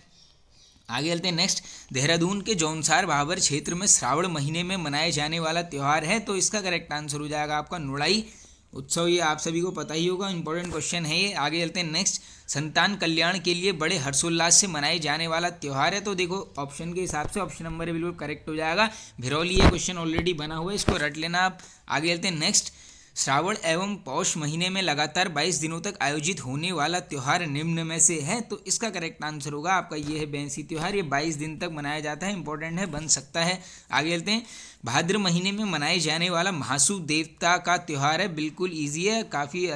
आगे चलते हैं नेक्स्ट। देहरादून के जौनसार भाबर क्षेत्र में श्रावण महीने में मनाए जाने वाला त्यौहार है, तो इसका करेक्ट आंसर हो जाएगा आपका नुड़ाई उत्सव ये आप सभी को पता ही होगा, इंपॉर्टेंट क्वेश्चन है ये। आगे चलते हैं नेक्स्ट। संतान कल्याण के लिए बड़े हर्षोल्लास से मनाए जाने वाला त्यौहार है, तो देखो ऑप्शन के हिसाब से ऑप्शन नंबर बिल्कुल करेक्ट हो जाएगा, भिरौली। ये क्वेश्चन ऑलरेडी बना हुआ है, इसको रट लेना आप। आगे चलते हैं नेक्स्ट। श्रावण एवं पौष महीने में लगातार 22 दिनों तक आयोजित होने वाला त्यौहार निम्न में से है, तो इसका करेक्ट आंसर होगा आपका ये है बैंसी त्यौहार। ये 22 दिन तक मनाया जाता है, इंपॉर्टेंट है, बन सकता है। आगे चलते हैं। भाद्र महीने में मनाए जाने वाला महासु देवता का त्यौहार है, बिल्कुल ईजी है, काफ़ी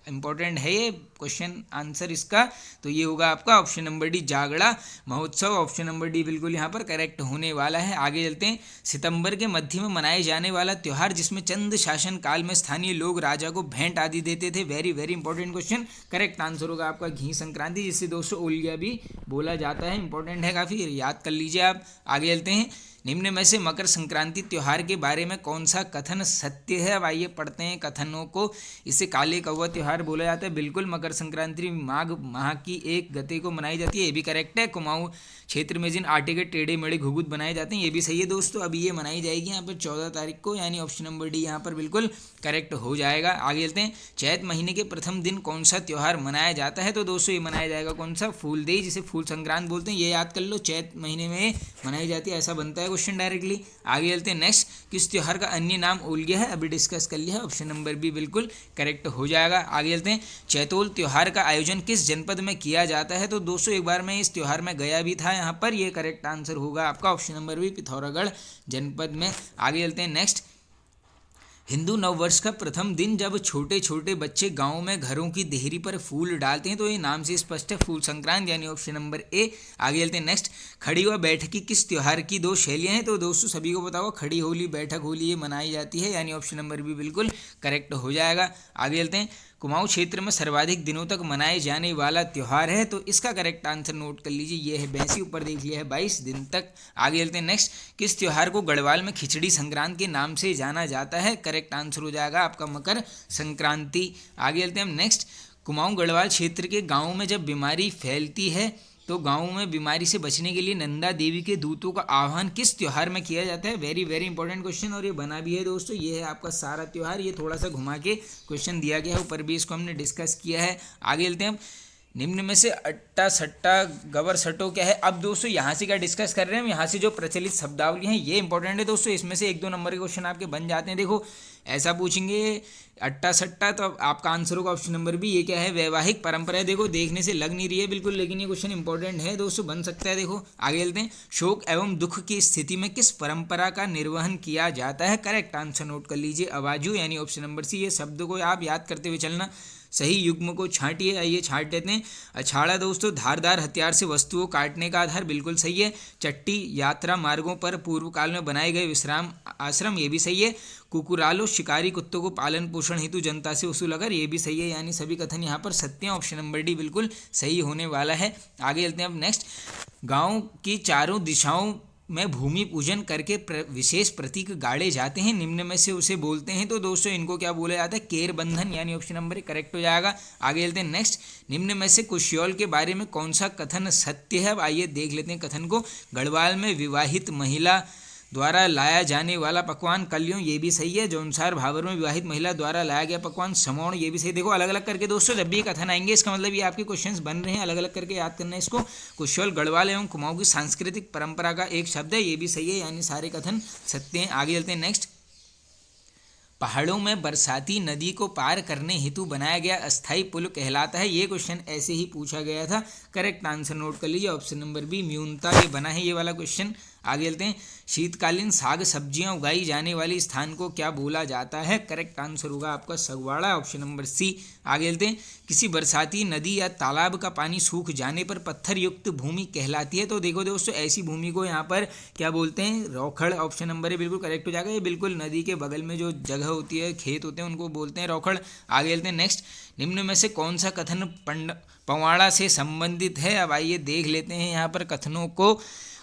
इंपॉर्टेंट है ये क्वेश्चन आंसर इसका, तो ये होगा आपका ऑप्शन नंबर डी जागड़ा महोत्सव। ऑप्शन नंबर डी बिल्कुल यहाँ पर करेक्ट होने वाला है। आगे चलते हैं। सितंबर के मध्य में मनाए जाने वाला त्यौहार जिसमें चंद शासन काल में स्थानीय लोग राजा को भेंट आदि देते थे, very very important question. Correct answer होगा आपका घी संक्रांति, जिससे दोस्तों ओलिया भी बोला जाता है, इंपॉर्टेंट है काफ़ी, याद कर लीजिए आप। आगे चलते हैं। निम्न में से मकर संक्रांति त्यौहार के बारे में कौन सा कथन सत्य है? अब आइए पढ़ते हैं कथनों को। इसे काले कौवा त्यौहार बोला जाता है, बिल्कुल मकर संक्रांति माघ माह की एक गते को मनाई जाती है, ये भी करेक्ट है। कुमाऊं क्षेत्र में जिन आटे के टेढ़े मेढ़े घुघुत बनाए जाते हैं, ये भी सही है दोस्तों। अभी ये मनाई जाएगी यहाँ पर 14 तारीख को, यानी ऑप्शन नंबर डी यहाँ पर बिल्कुल करेक्ट हो जाएगा। आगे चलते हैं। चैत महीने के प्रथम दिन कौन सा त्यौहार मनाया जाता है? तो दोस्तों ये मनाया जाएगा कौन सा? फूलदेई, जिसे फूल संक्रांत बोलते हैं, ये याद कर लो, चैत महीने में मनाई जाती है, ऐसा बनता है क्वेश्चन डायरेक्टली। आगे चलते हैं नेक्स्ट। किस त्यौहार का अन्य नाम ओलिया है? अभी डिस्कस कर लिया है, ऑप्शन नंबर बी बिल्कुल करेक्ट हो जाएगा। आगे चलते हैं। चैतोल त्यौहार का आयोजन किस जनपद में किया जाता है? तो दोस्तों एक बार मैं इस त्यौहार में गया भी था यहाँ पर, ये करेक्ट आंसर होगा आपका ऑप्शन नंबर बी पिथौरागढ़ जनपद में। आगे चलते हैं नेक्स्ट। हिंदू नववर्ष का प्रथम दिन जब छोटे छोटे बच्चे गांव में घरों की देहरी पर फूल डालते हैं, तो ये नाम से स्पष्ट है, फूल संक्रांत, यानी ऑप्शन नंबर ए। आगे चलते हैं नेक्स्ट। खड़ी व बैठकी किस त्योहार की दो शैलियां हैं? तो दोस्तों सभी को बताओ, खड़ी होली बैठक होली ये मनाई जाती है, यानी ऑप्शन नंबर बी बिल्कुल करेक्ट हो जाएगा। आगे चलते हैं। कुमाऊं क्षेत्र में सर्वाधिक दिनों तक मनाए जाने वाला त्यौहार है, तो इसका करेक्ट आंसर नोट कर लीजिए, ये है बैंसी, ऊपर देख लिया है 22 दिन तक। आगे चलते हैं नेक्स्ट। किस त्यौहार को गढ़वाल में खिचड़ी संक्रांत के नाम से जाना जाता है? करेक्ट आंसर हो जाएगा आपका मकर संक्रांति। आगे चलते हैं हम नेक्स्ट। कुमाऊं गढ़वाल क्षेत्र के गाँव में जब बीमारी फैलती है, तो गाँव में बीमारी से बचने के लिए नंदा देवी के दूतों का आह्वान किस त्यौहार में किया जाता है? वेरी वेरी इंपॉर्टेंट क्वेश्चन, और ये बना भी है दोस्तों, ये है आपका सारा त्यौहार, ये थोड़ा सा घुमा के क्वेश्चन दिया गया है, ऊपर भी इसको हमने डिस्कस किया है। आगे चलते हैं हम। निम्न में से अट्टा सट्टा गवर सटो क्या है? अब दोस्तों यहाँ से क्या डिस्कस कर रहे हैं हम, यहाँ से जो प्रचलित शब्दावली हैं ये इंपॉर्टेंट है दोस्तों, इसमें से 1-2 नंबर के क्वेश्चन आपके बन जाते हैं। देखो ऐसा पूछेंगे अट्टा सट्टा, तो आपका आंसर होगा ऑप्शन नंबर बी। ये क्या है? वैवाहिक परंपरा है। देखो देखने से लग नहीं रही है बिल्कुल, लेकिन ये क्वेश्चन इंपॉर्टेंट है दोस्तों, बन सकता है। देखो आगे चलते हैं। शोक एवं दुख की स्थिति में किस परंपरा का निर्वहन किया जाता है? करेक्ट आंसर नोट कर लीजिए, अवाजू, यानी ऑप्शन नंबर सी। ये शब्द को आप याद करते हुए चलना। सही युग्म को छांटिए, आइए छांट लेते हैं। अछाड़ा दोस्तों धारदार हथियार से वस्तुओं काटने का आधार, बिल्कुल सही है। चट्टी यात्रा मार्गों पर पूर्व काल में बनाए गए विश्राम आश्रम, ये भी सही है। कुकुरालो शिकारी कुत्तों को पालन पोषण हेतु जनता से वसूला कर, ये भी सही है, यानी सभी कथन यहाँ पर सत्य हैं, ऑप्शन नंबर डी बिल्कुल सही होने वाला है। आगे चलते हैं अब नेक्स्ट। गाँव की चारों दिशाओं में भूमि पूजन करके विशेष प्रतीक गाड़े जाते हैं, निम्न में से उसे बोलते हैं, तो दोस्तों इनको क्या बोला जाता है? केर बंधन, यानी ऑप्शन नंबर करेक्ट हो जाएगा। आगे चलते हैं नेक्स्ट। निम्न में से कुशयोल के बारे में कौन सा कथन सत्य है? अब आइए देख लेते हैं कथन को। गढ़वाल में विवाहित महिला द्वारा लाया जाने वाला पकवान कलियों, ये भी सही है। जौनसार भाबर में विवाहित महिला द्वारा लाया गया पकवान समौण, ये भी सही। देखो अलग अलग करके दोस्तों जब भी ये कथन आएंगे, इसका मतलब ये आपके क्वेश्चंस बन रहे हैं, अलग अलग करके याद करना है इसको। कुशल गढ़वाल एवं कुमाऊं की सांस्कृतिक परंपरा का एक शब्द है, ये भी सही है, यानी सारे कथन सत्य हैं। आगे चलते हैं नेक्स्ट। पहाड़ों में बरसाती नदी को पार करने हेतु बनाया गया अस्थायी पुल कहलाता है, ये क्वेश्चन ऐसे ही पूछा गया था। करेक्ट आंसर नोट कर लीजिए, ऑप्शन नंबर बी म्यूनता ये बना है ये वाला क्वेश्चन। आगे चलते हैं। शीतकालीन साग सब्जियां उगाई जाने वाली स्थान को क्या बोला जाता है? करेक्ट आंसर होगा आपका सगवाड़ा, ऑप्शन नंबर सी। आगे चलते हैं। किसी बरसाती नदी या तालाब का पानी सूख जाने पर पत्थर युक्त भूमि कहलाती है, तो देखो दोस्तों ऐसी भूमि को यहाँ पर क्या बोलते हैं? रौखड़, ऑप्शन नंबर है बिल्कुल करेक्ट हो जाएगा। ये बिल्कुल नदी के बगल में जो जगह होती है, खेत होते हैं, उनको बोलते हैं रौखड़। आगे चलते हैं नेक्स्ट। निम्न में से कौन सा कथन पवाड़ा से संबंधित है? अब आइए देख लेते हैं यहाँ पर कथनों को।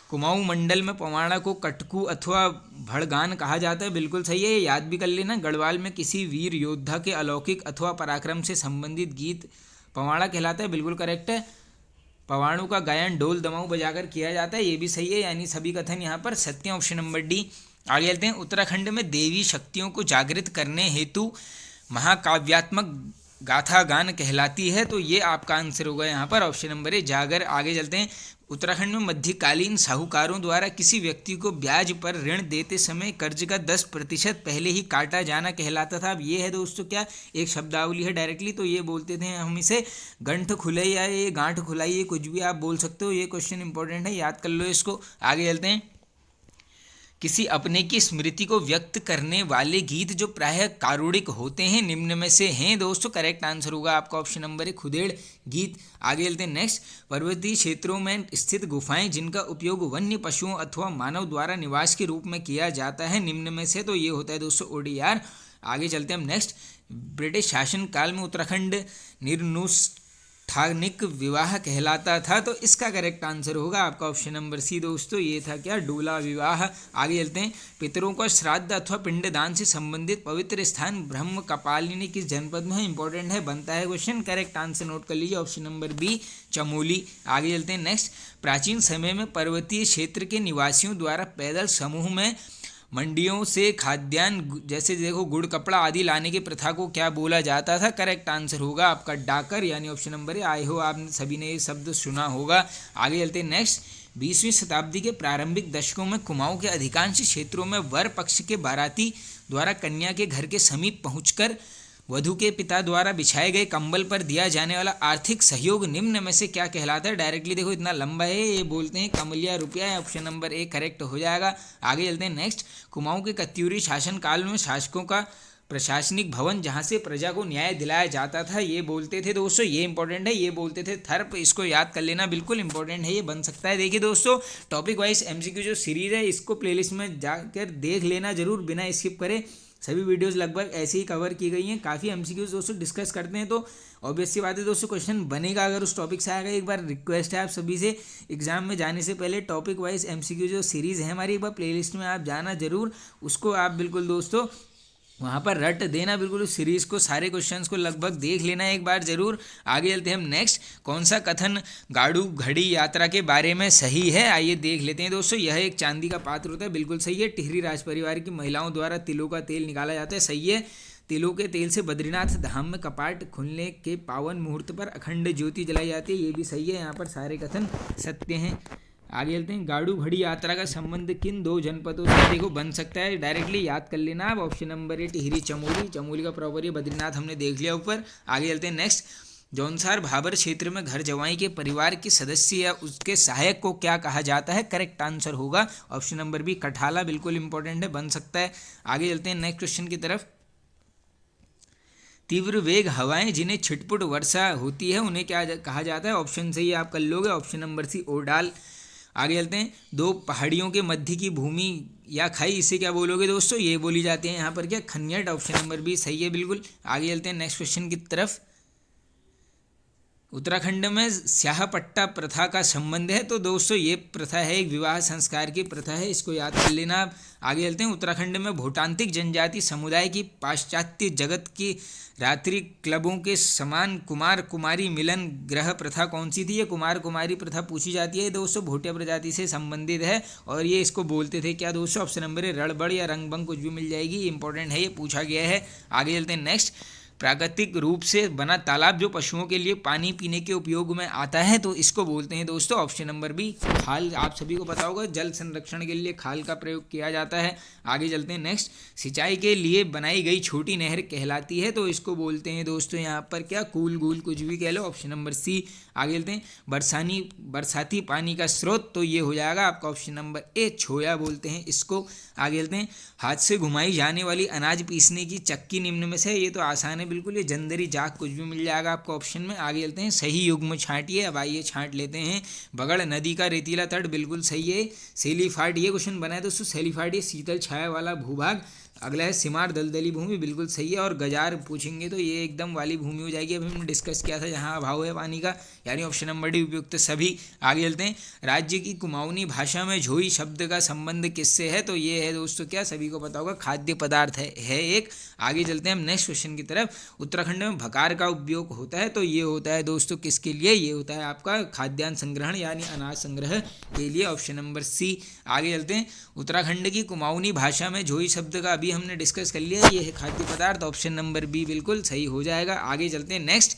कुमाऊं मंडल में पवाड़ा को कटकू अथवा भड़गान कहा जाता है, बिल्कुल सही है, ये याद भी कर लेना। गढ़वाल में किसी वीर योद्धा के अलौकिक अथवा पराक्रम से संबंधित गीत पवाड़ा कहलाता है, बिल्कुल करेक्ट है। पवाड़ों का गायन ढोल दमाऊ बजाकर किया जाता है, ये भी सही है, यानी सभी कथन यहाँ पर सत्य, ऑप्शन नंबर डी। आगे चलते हैं। उत्तराखंड में देवी शक्तियों को जागृत करने हेतु महाकाव्यात्मक गाथा गान कहलाती है। तो ये आपका आंसर होगा यहाँ पर ऑप्शन नंबर ए जागर। आगे चलते हैं। उत्तराखंड में मध्यकालीन साहूकारों द्वारा किसी व्यक्ति को ब्याज पर ऋण देते समय कर्ज का 10% पहले ही काटा जाना कहलाता था। अब ये है दोस्तों क्या, एक शब्दावली है डायरेक्टली, तो ये बोलते थे हम इसे गंठ खुलाई या ये गांठ खुलाई, ये कुछ भी आप बोल सकते हो। ये क्वेश्चन इंपॉर्टेंट है, याद कर लो इसको। आगे चलते हैं। किसी अपने की स्मृति को व्यक्त करने वाले गीत जो प्रायः कारुणिक होते हैं निम्न में से हैं दोस्तों। करेक्ट आंसर होगा आपका ऑप्शन नंबर ए खुदेड़ गीत। आगे चलते हैं नेक्स्ट। पर्वतीय क्षेत्रों में स्थित गुफाएं जिनका उपयोग वन्य पशुओं अथवा मानव द्वारा निवास के रूप में किया जाता है निम्न में से, तो ये होता है दोस्तों ओडीआर। आगे चलते हैं हम नेक्स्ट। ब्रिटिश शासन काल में उत्तराखंड निरनुष्ठानिक विवाह कहलाता था, तो इसका करेक्ट आंसर होगा आपका ऑप्शन नंबर सी दोस्तों, ये था क्या, डोला विवाह। आगे चलते हैं। पितरों का श्राद्ध अथवा पिंडदान से संबंधित पवित्र स्थान ब्रह्म कपालिनी किस जनपद में है, इंपॉर्टेंट है, बनता है क्वेश्चन। करेक्ट आंसर नोट कर लीजिए ऑप्शन नंबर बी चमोली। आगे चलते हैं नेक्स्ट। प्राचीन समय में पर्वतीय क्षेत्र के निवासियों द्वारा पैदल समूह में मंडियों से खाद्यान्न जैसे देखो गुड़ कपड़ा आदि लाने की प्रथा को क्या बोला जाता था। करेक्ट आंसर होगा आपका डाकर, यानी ऑप्शन नंबर ए। आई हो आप सभी ने ये शब्द सुना होगा। आगे चलते हैं नेक्स्ट। 20वीं शताब्दी के प्रारंभिक दशकों में कुमाऊं के अधिकांश क्षेत्रों में वर पक्ष के बाराती द्वारा कन्या के घर के समीप पहुंचकर वधु के पिता द्वारा बिछाए गए कंबल पर दिया जाने वाला आर्थिक सहयोग निम्न में से क्या कहलाता है। डायरेक्टली देखो इतना लंबा है, ये बोलते हैं कमलिया रुपया, ऑप्शन नंबर ए करेक्ट हो जाएगा। आगे चलते हैं नेक्स्ट। कुमाऊं के कत्यूरी शासन काल में शासकों का प्रशासनिक भवन जहां से प्रजा को न्याय दिलाया जाता था, ये बोलते थे दोस्तों, ये इंपॉर्टेंट है, ये बोलते थे थर्प। इसको याद कर लेना, बिल्कुल इंपॉर्टेंट है, ये बन सकता है। देखिए दोस्तों टॉपिक वाइज एमसीक्यू जो सीरीज है इसको प्लेलिस्ट में जाकर देख लेना जरूर बिना स्किप करे। सभी वीडियोस लगभग ऐसे ही कवर की गई हैं। काफ़ी एमसीक्यूज दोस्तों डिस्कस करते हैं, तो ऑब्वियस सी बात है दोस्तों क्वेश्चन बनेगा अगर उस टॉपिक से आएगा। एक बार रिक्वेस्ट है आप सभी से, एग्जाम में जाने से पहले टॉपिक वाइज एमसीक्यू जो सीरीज़ है हमारी, एक बार प्लेलिस्ट में आप जाना जरूर, उसको आप बिल्कुल दोस्तों वहाँ पर रट देना, बिल्कुल उस सीरीज़ को सारे क्वेश्चंस को लगभग देख लेना एक बार जरूर। आगे चलते हैं हम नेक्स्ट। कौन सा कथन गाड़ू घड़ी यात्रा के बारे में सही है, आइए देख लेते हैं दोस्तों। यह एक चांदी का पात्र होता है, बिल्कुल सही है। टिहरी राज परिवार की महिलाओं द्वारा तिलों का तेल निकाला जाता है, सही है। तिलों के तेल से बद्रीनाथ धाम में कपाट खुलने के पावन मुहूर्त पर अखंड ज्योति जलाई जाती है, ये भी सही है। यहाँ पर सारे कथन सत्य हैं। आगे चलते हैं। गाड़ू घड़ी यात्रा का संबंध किन दो जनपदों से देखो बन सकता है, डायरेक्टली याद कर लेना आप। Option number A Tehri Chamoli, Chamoli का प्रॉपर ये बद्रीनाथ हमने देख लिया ऊपर। आगे चलते हैं नेक्स्ट। जौनसार भाबर क्षेत्र में घर जवाई के परिवार के सदस्य या उसके सहायक को क्या कहा जाता है। करेक्ट आंसर होगा ऑप्शन नंबर बी कठाला, बिल्कुल इंपॉर्टेंट है, बन सकता है। आगे चलते हैं नेक्स्ट क्वेश्चन की तरफ। तीव्र वेग हवाएं जिन्हें छिटपुट वर्षा होती है उन्हें क्या कहा जाता है। ऑप्शन सही आप कर लोगे, ऑप्शन नंबर सी ओडाल। आगे चलते हैं। दो पहाड़ियों के मध्य की भूमि या खाई, इसे क्या बोलोगे दोस्तों, ये बोली जाती है यहाँ पर क्या, खनियट, ऑप्शन नंबर बी सही है बिल्कुल। आगे चलते हैं नेक्स्ट क्वेश्चन की तरफ। उत्तराखंड में स्याह पट्टा प्रथा का संबंध है, तो दोस्तों ये प्रथा है एक विवाह संस्कार की प्रथा है, इसको याद कर लेना आप। आगे चलते हैं। उत्तराखंड में भूटांतिक जनजाति समुदाय की पाश्चात्य जगत की रात्रि क्लबों के समान कुमार कुमारी मिलन ग्रह प्रथा कौन सी थी। ये कुमार कुमारी प्रथा पूछी जाती है दोस्तों, भोटिया प्रजाति से संबंधित है, और ये इसको बोलते थे क्या दोस्तों, ऑप्शन नंबर है रणबड़ या रंगभंग, कुछ भी मिल जाएगी, इंपॉर्टेंट है, ये पूछा गया है। आगे चलते हैं नेक्स्ट। प्राकृतिक रूप से बना तालाब जो पशुओं के लिए पानी पीने के उपयोग में आता है, तो इसको बोलते हैं दोस्तों ऑप्शन नंबर बी खाल। आप सभी को पता होगा जल संरक्षण के लिए खाल का प्रयोग किया जाता है। आगे चलते हैं नेक्स्ट। सिंचाई के लिए बनाई गई छोटी नहर कहलाती है, तो इसको बोलते हैं दोस्तों यहाँ पर क्या, कूल गूल, कुछ भी कह लो, ऑप्शन नंबर सी। आगे चलते हैं। बरसाती पानी का स्रोत, तो ये हो जाएगा आपका ऑप्शन नंबर ए छोया बोलते हैं इसको। आगे चलते हैं। हाथ से घुमाई जाने वाली अनाज पीसने की चक्की निम्न में से, ये तो आसान है बिल्कुल, ये जंदरी जाग, कुछ भी मिल जाएगा आपको ऑप्शन में। आगे चलते हैं। सही युग्म छांटिए, अब आइए छांट लेते हैं। बगड़ नदी का रेतीला तट, बिल्कुल सही है। सेलीफाट, ये क्वेश्चन बना है दोस्तों, सेलीफाट ये शीतल छाया वाला भूभाग। अगला है सिमार दलदली भूमि, बिल्कुल सही है। और गजार पूछेंगे तो ये एकदम वाली भूमि हो जाएगी, अभी हमने डिस्कस किया था जहाँ अभाव है पानी का, यानी ऑप्शन नंबर डी उपयुक्त सभी। आगे चलते हैं। राज्य की कुमाऊनी भाषा में झोई शब्द का संबंध किससे है, तो ये है दोस्तों क्या, सभी को पता होगा, खाद्य पदार्थ है एक। आगे चलते हैं हम नेक्स्ट क्वेश्चन की तरफ। उत्तराखंड में भकार का उपयोग होता है, तो ये होता है दोस्तों किसके लिए, ये होता है आपका खाद्यान्न संग्रहण यानी अनाज संग्रह के लिए, ऑप्शन नंबर सी। आगे चलते हैं। उत्तराखंड की कुमाऊनी भाषा में झोई शब्द का अभी भी हमने डिस्कस कर लिया है, ये है खाद्य पदार्थ। ऑप्शन नंबर बी बिल्कुल सही हो जाएगा। आगे चलते हैं नेक्स्ट।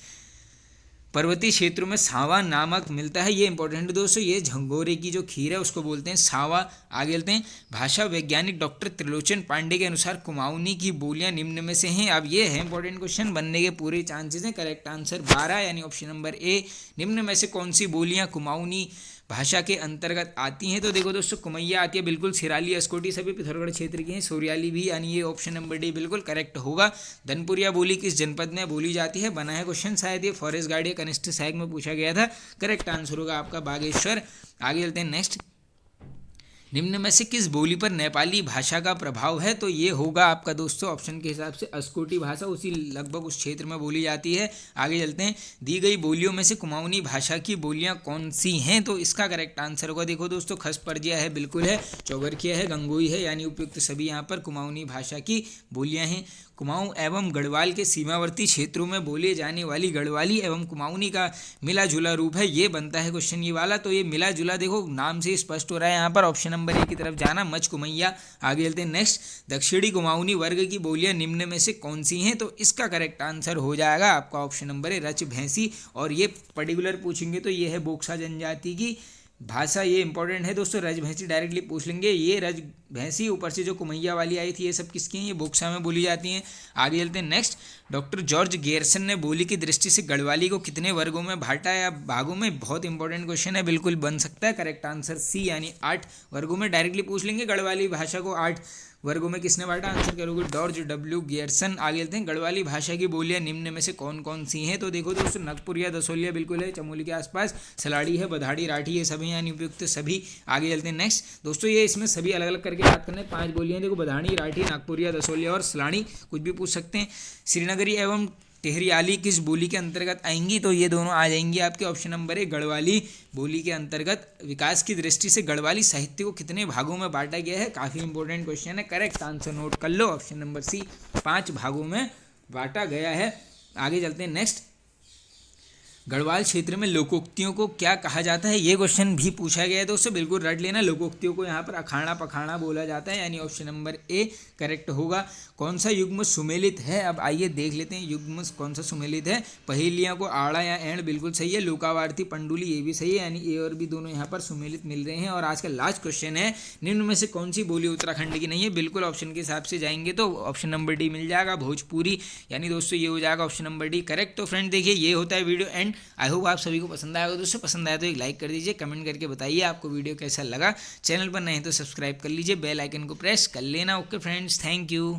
पर्वतीय क्षेत्रों में सावा नामक मिलता है, ये इंपॉर्टेंट दोस्तों, ये झंगोरे की जो खीर है उसको बोलते हैं सावा। आगे चलते हैं। भाषा वैज्ञानिक डॉक्टर त्रिलोचन पांडे के अनुसार कुमाऊनी की बोलियां निम्न में से हैं। अब ये है इंपॉर्टेंट क्वेश्चन, बनने के पूरे चांसेस हैं। करेक्ट आंसर 12 यानी ऑप्शन नंबर ए। निम्न में से कौन सी बोलियां कुमाऊनी भाषा के अंतर्गत आती हैं? तो देखो दोस्तों, कुमैया आती है बिल्कुल, सिराली अस्कोटी सभी पिथौरागढ़ क्षेत्र की हैं, सोरियाली भी, यानी ये ऑप्शन नंबर डी बिल्कुल करेक्ट होगा। धनपुरिया बोली किस जनपद में बोली जाती है? बना है क्वेश्चन, शायद ये फॉरेस्ट गार्ड या कनिष्ठ सहायक में पूछा गया था। करेक्ट आंसर होगा आपका बागेश्वर। आगे चलते हैं नेक्स्ट। निम्न में से किस बोली पर नेपाली भाषा का प्रभाव है? तो ये होगा आपका दोस्तों ऑप्शन के हिसाब से अस्कोटी भाषा, उसी लगभग उस क्षेत्र में बोली जाती है। आगे चलते हैं। दी गई बोलियों में से कुमाऊनी भाषा की बोलियां कौन सी हैं? तो इसका करेक्ट आंसर होगा, देखो दोस्तों, खसपर्जिया है बिल्कुल है, चौगरखिया है, गंगोई है, यानी उपयुक्त सभी यहाँ पर कुमाऊनी भाषा की बोलियाँ हैं। कुमाऊं एवं गढ़वाल के सीमावर्ती क्षेत्रों में बोले जाने वाली गढ़वाली एवं कुमाऊनी का मिला जुला रूप है, ये बनता है क्वेश्चन ये वाला। तो ये मिला जुला देखो नाम से स्पष्ट हो रहा है यहाँ पर, ऑप्शन नंबर ए की तरफ जाना, मच कुमैया। आगे चलते हैं नेक्स्ट। दक्षिणी कुमाऊनी वर्ग की बोलियां निम्न में से कौन सी हैं? तो इसका करेक्ट आंसर हो जाएगा आपका ऑप्शन नंबर ए, रच भैंसी। और ये पर्टिकुलर पूछेंगे तो ये है बोक्सा जनजाति की भाषा, ये इंपॉर्टेंट है दोस्तों। रजभैंसी डायरेक्टली पूछ लेंगे, ये रजभैंसी, ऊपर से जो कुमैया वाली आई थी, ये सब किसकी हैं? ये बोक्सा में बोली जाती हैं। आगे चलते हैं नेक्स्ट। डॉक्टर जॉर्ज गेरसन ने बोली की दृष्टि से गढ़वाली को कितने वर्गों में बांटा या भागों में? बहुत इंपॉर्टेंट क्वेश्चन है, बिल्कुल बन सकता है। करेक्ट आंसर सी, यानी 8 वर्गों में डायरेक्टली पूछ लेंगे। गढ़वाली भाषा को 8 वर्गों में किसने बांटा? आंसर करोगे जॉर्ज डब्ल्यू गेरसन। आगे चलते हैं। गढ़वाली भाषा की बोलियां निम्न में से कौन कौन सी हैं? तो देखो दोस्तों, नगपुरिया दसोलिया बिल्कुल है, चमोली के आसपास, सलाड़ी है, बधाड़ी, राठी, ये सभी यानी उपयुक्त सभी। आगे चलते हैं नेक्स्ट। दोस्तों ये इसमें सभी अलग अलग करके याद करने, 5 बोलियां देखो, बधाड़ी, राठी, नागपुरिया, दसोलिया और सलाड़ी, कुछ भी पूछ सकते हैं। श्रीनगरी एवं टेहरियाली किस बोली के अंतर्गत आएंगी? तो ये दोनों आ जाएंगी आपके ऑप्शन नंबर ए, गढ़वाली बोली के अंतर्गत। विकास की दृष्टि से गढ़वाली साहित्य को कितने भागों में बांटा गया है? काफ़ी इंपॉर्टेंट क्वेश्चन है, करेक्ट आंसर नोट कर लो, ऑप्शन नंबर सी, 5 भागों में बांटा गया है। आगे चलते हैं नेक्स्ट। गढ़वाल क्षेत्र में लोकोक्तियों को क्या कहा जाता है? ये क्वेश्चन भी पूछा गया है दोस्तों, बिल्कुल रट लेना। लोकोक्तियों को यहाँ पर अखाड़ा पखाड़ा बोला जाता है, यानी ऑप्शन नंबर ए करेक्ट होगा। कौन सा युग्म सुमेलित है? अब आइए देख लेते हैं युग्म कौन सा सुमेलित है। पहेलियाँ को आड़ा या एंड बिल्कुल सही है। लोकावार्थी पंडुली ये भी सही है, यानी ए और बी दोनों यहाँ पर सुमेलित मिल रहे हैं। और आज का लास्ट क्वेश्चन है, निम्न में से कौन सी बोली उत्तराखंड की नहीं है? बिल्कुल ऑप्शन के हिसाब से जाएंगे तो ऑप्शन नंबर डी मिल जाएगा, भोजपुरी, यानी दोस्तों ये हो जाएगा ऑप्शन नंबर डी करेक्ट। तो फ्रेंड देखिए, ये होता है वीडियो एंड। आई होप आप सभी को पसंद आएगा दोस्तों। पसंद आया तो एक लाइक कर दीजिए, कमेंट करके बताइए आपको वीडियो कैसा लगा। चैनल पर नहीं तो सब्सक्राइब कर लीजिए, बेल आइकन को प्रेस कर लेना। Okay friends, thank you.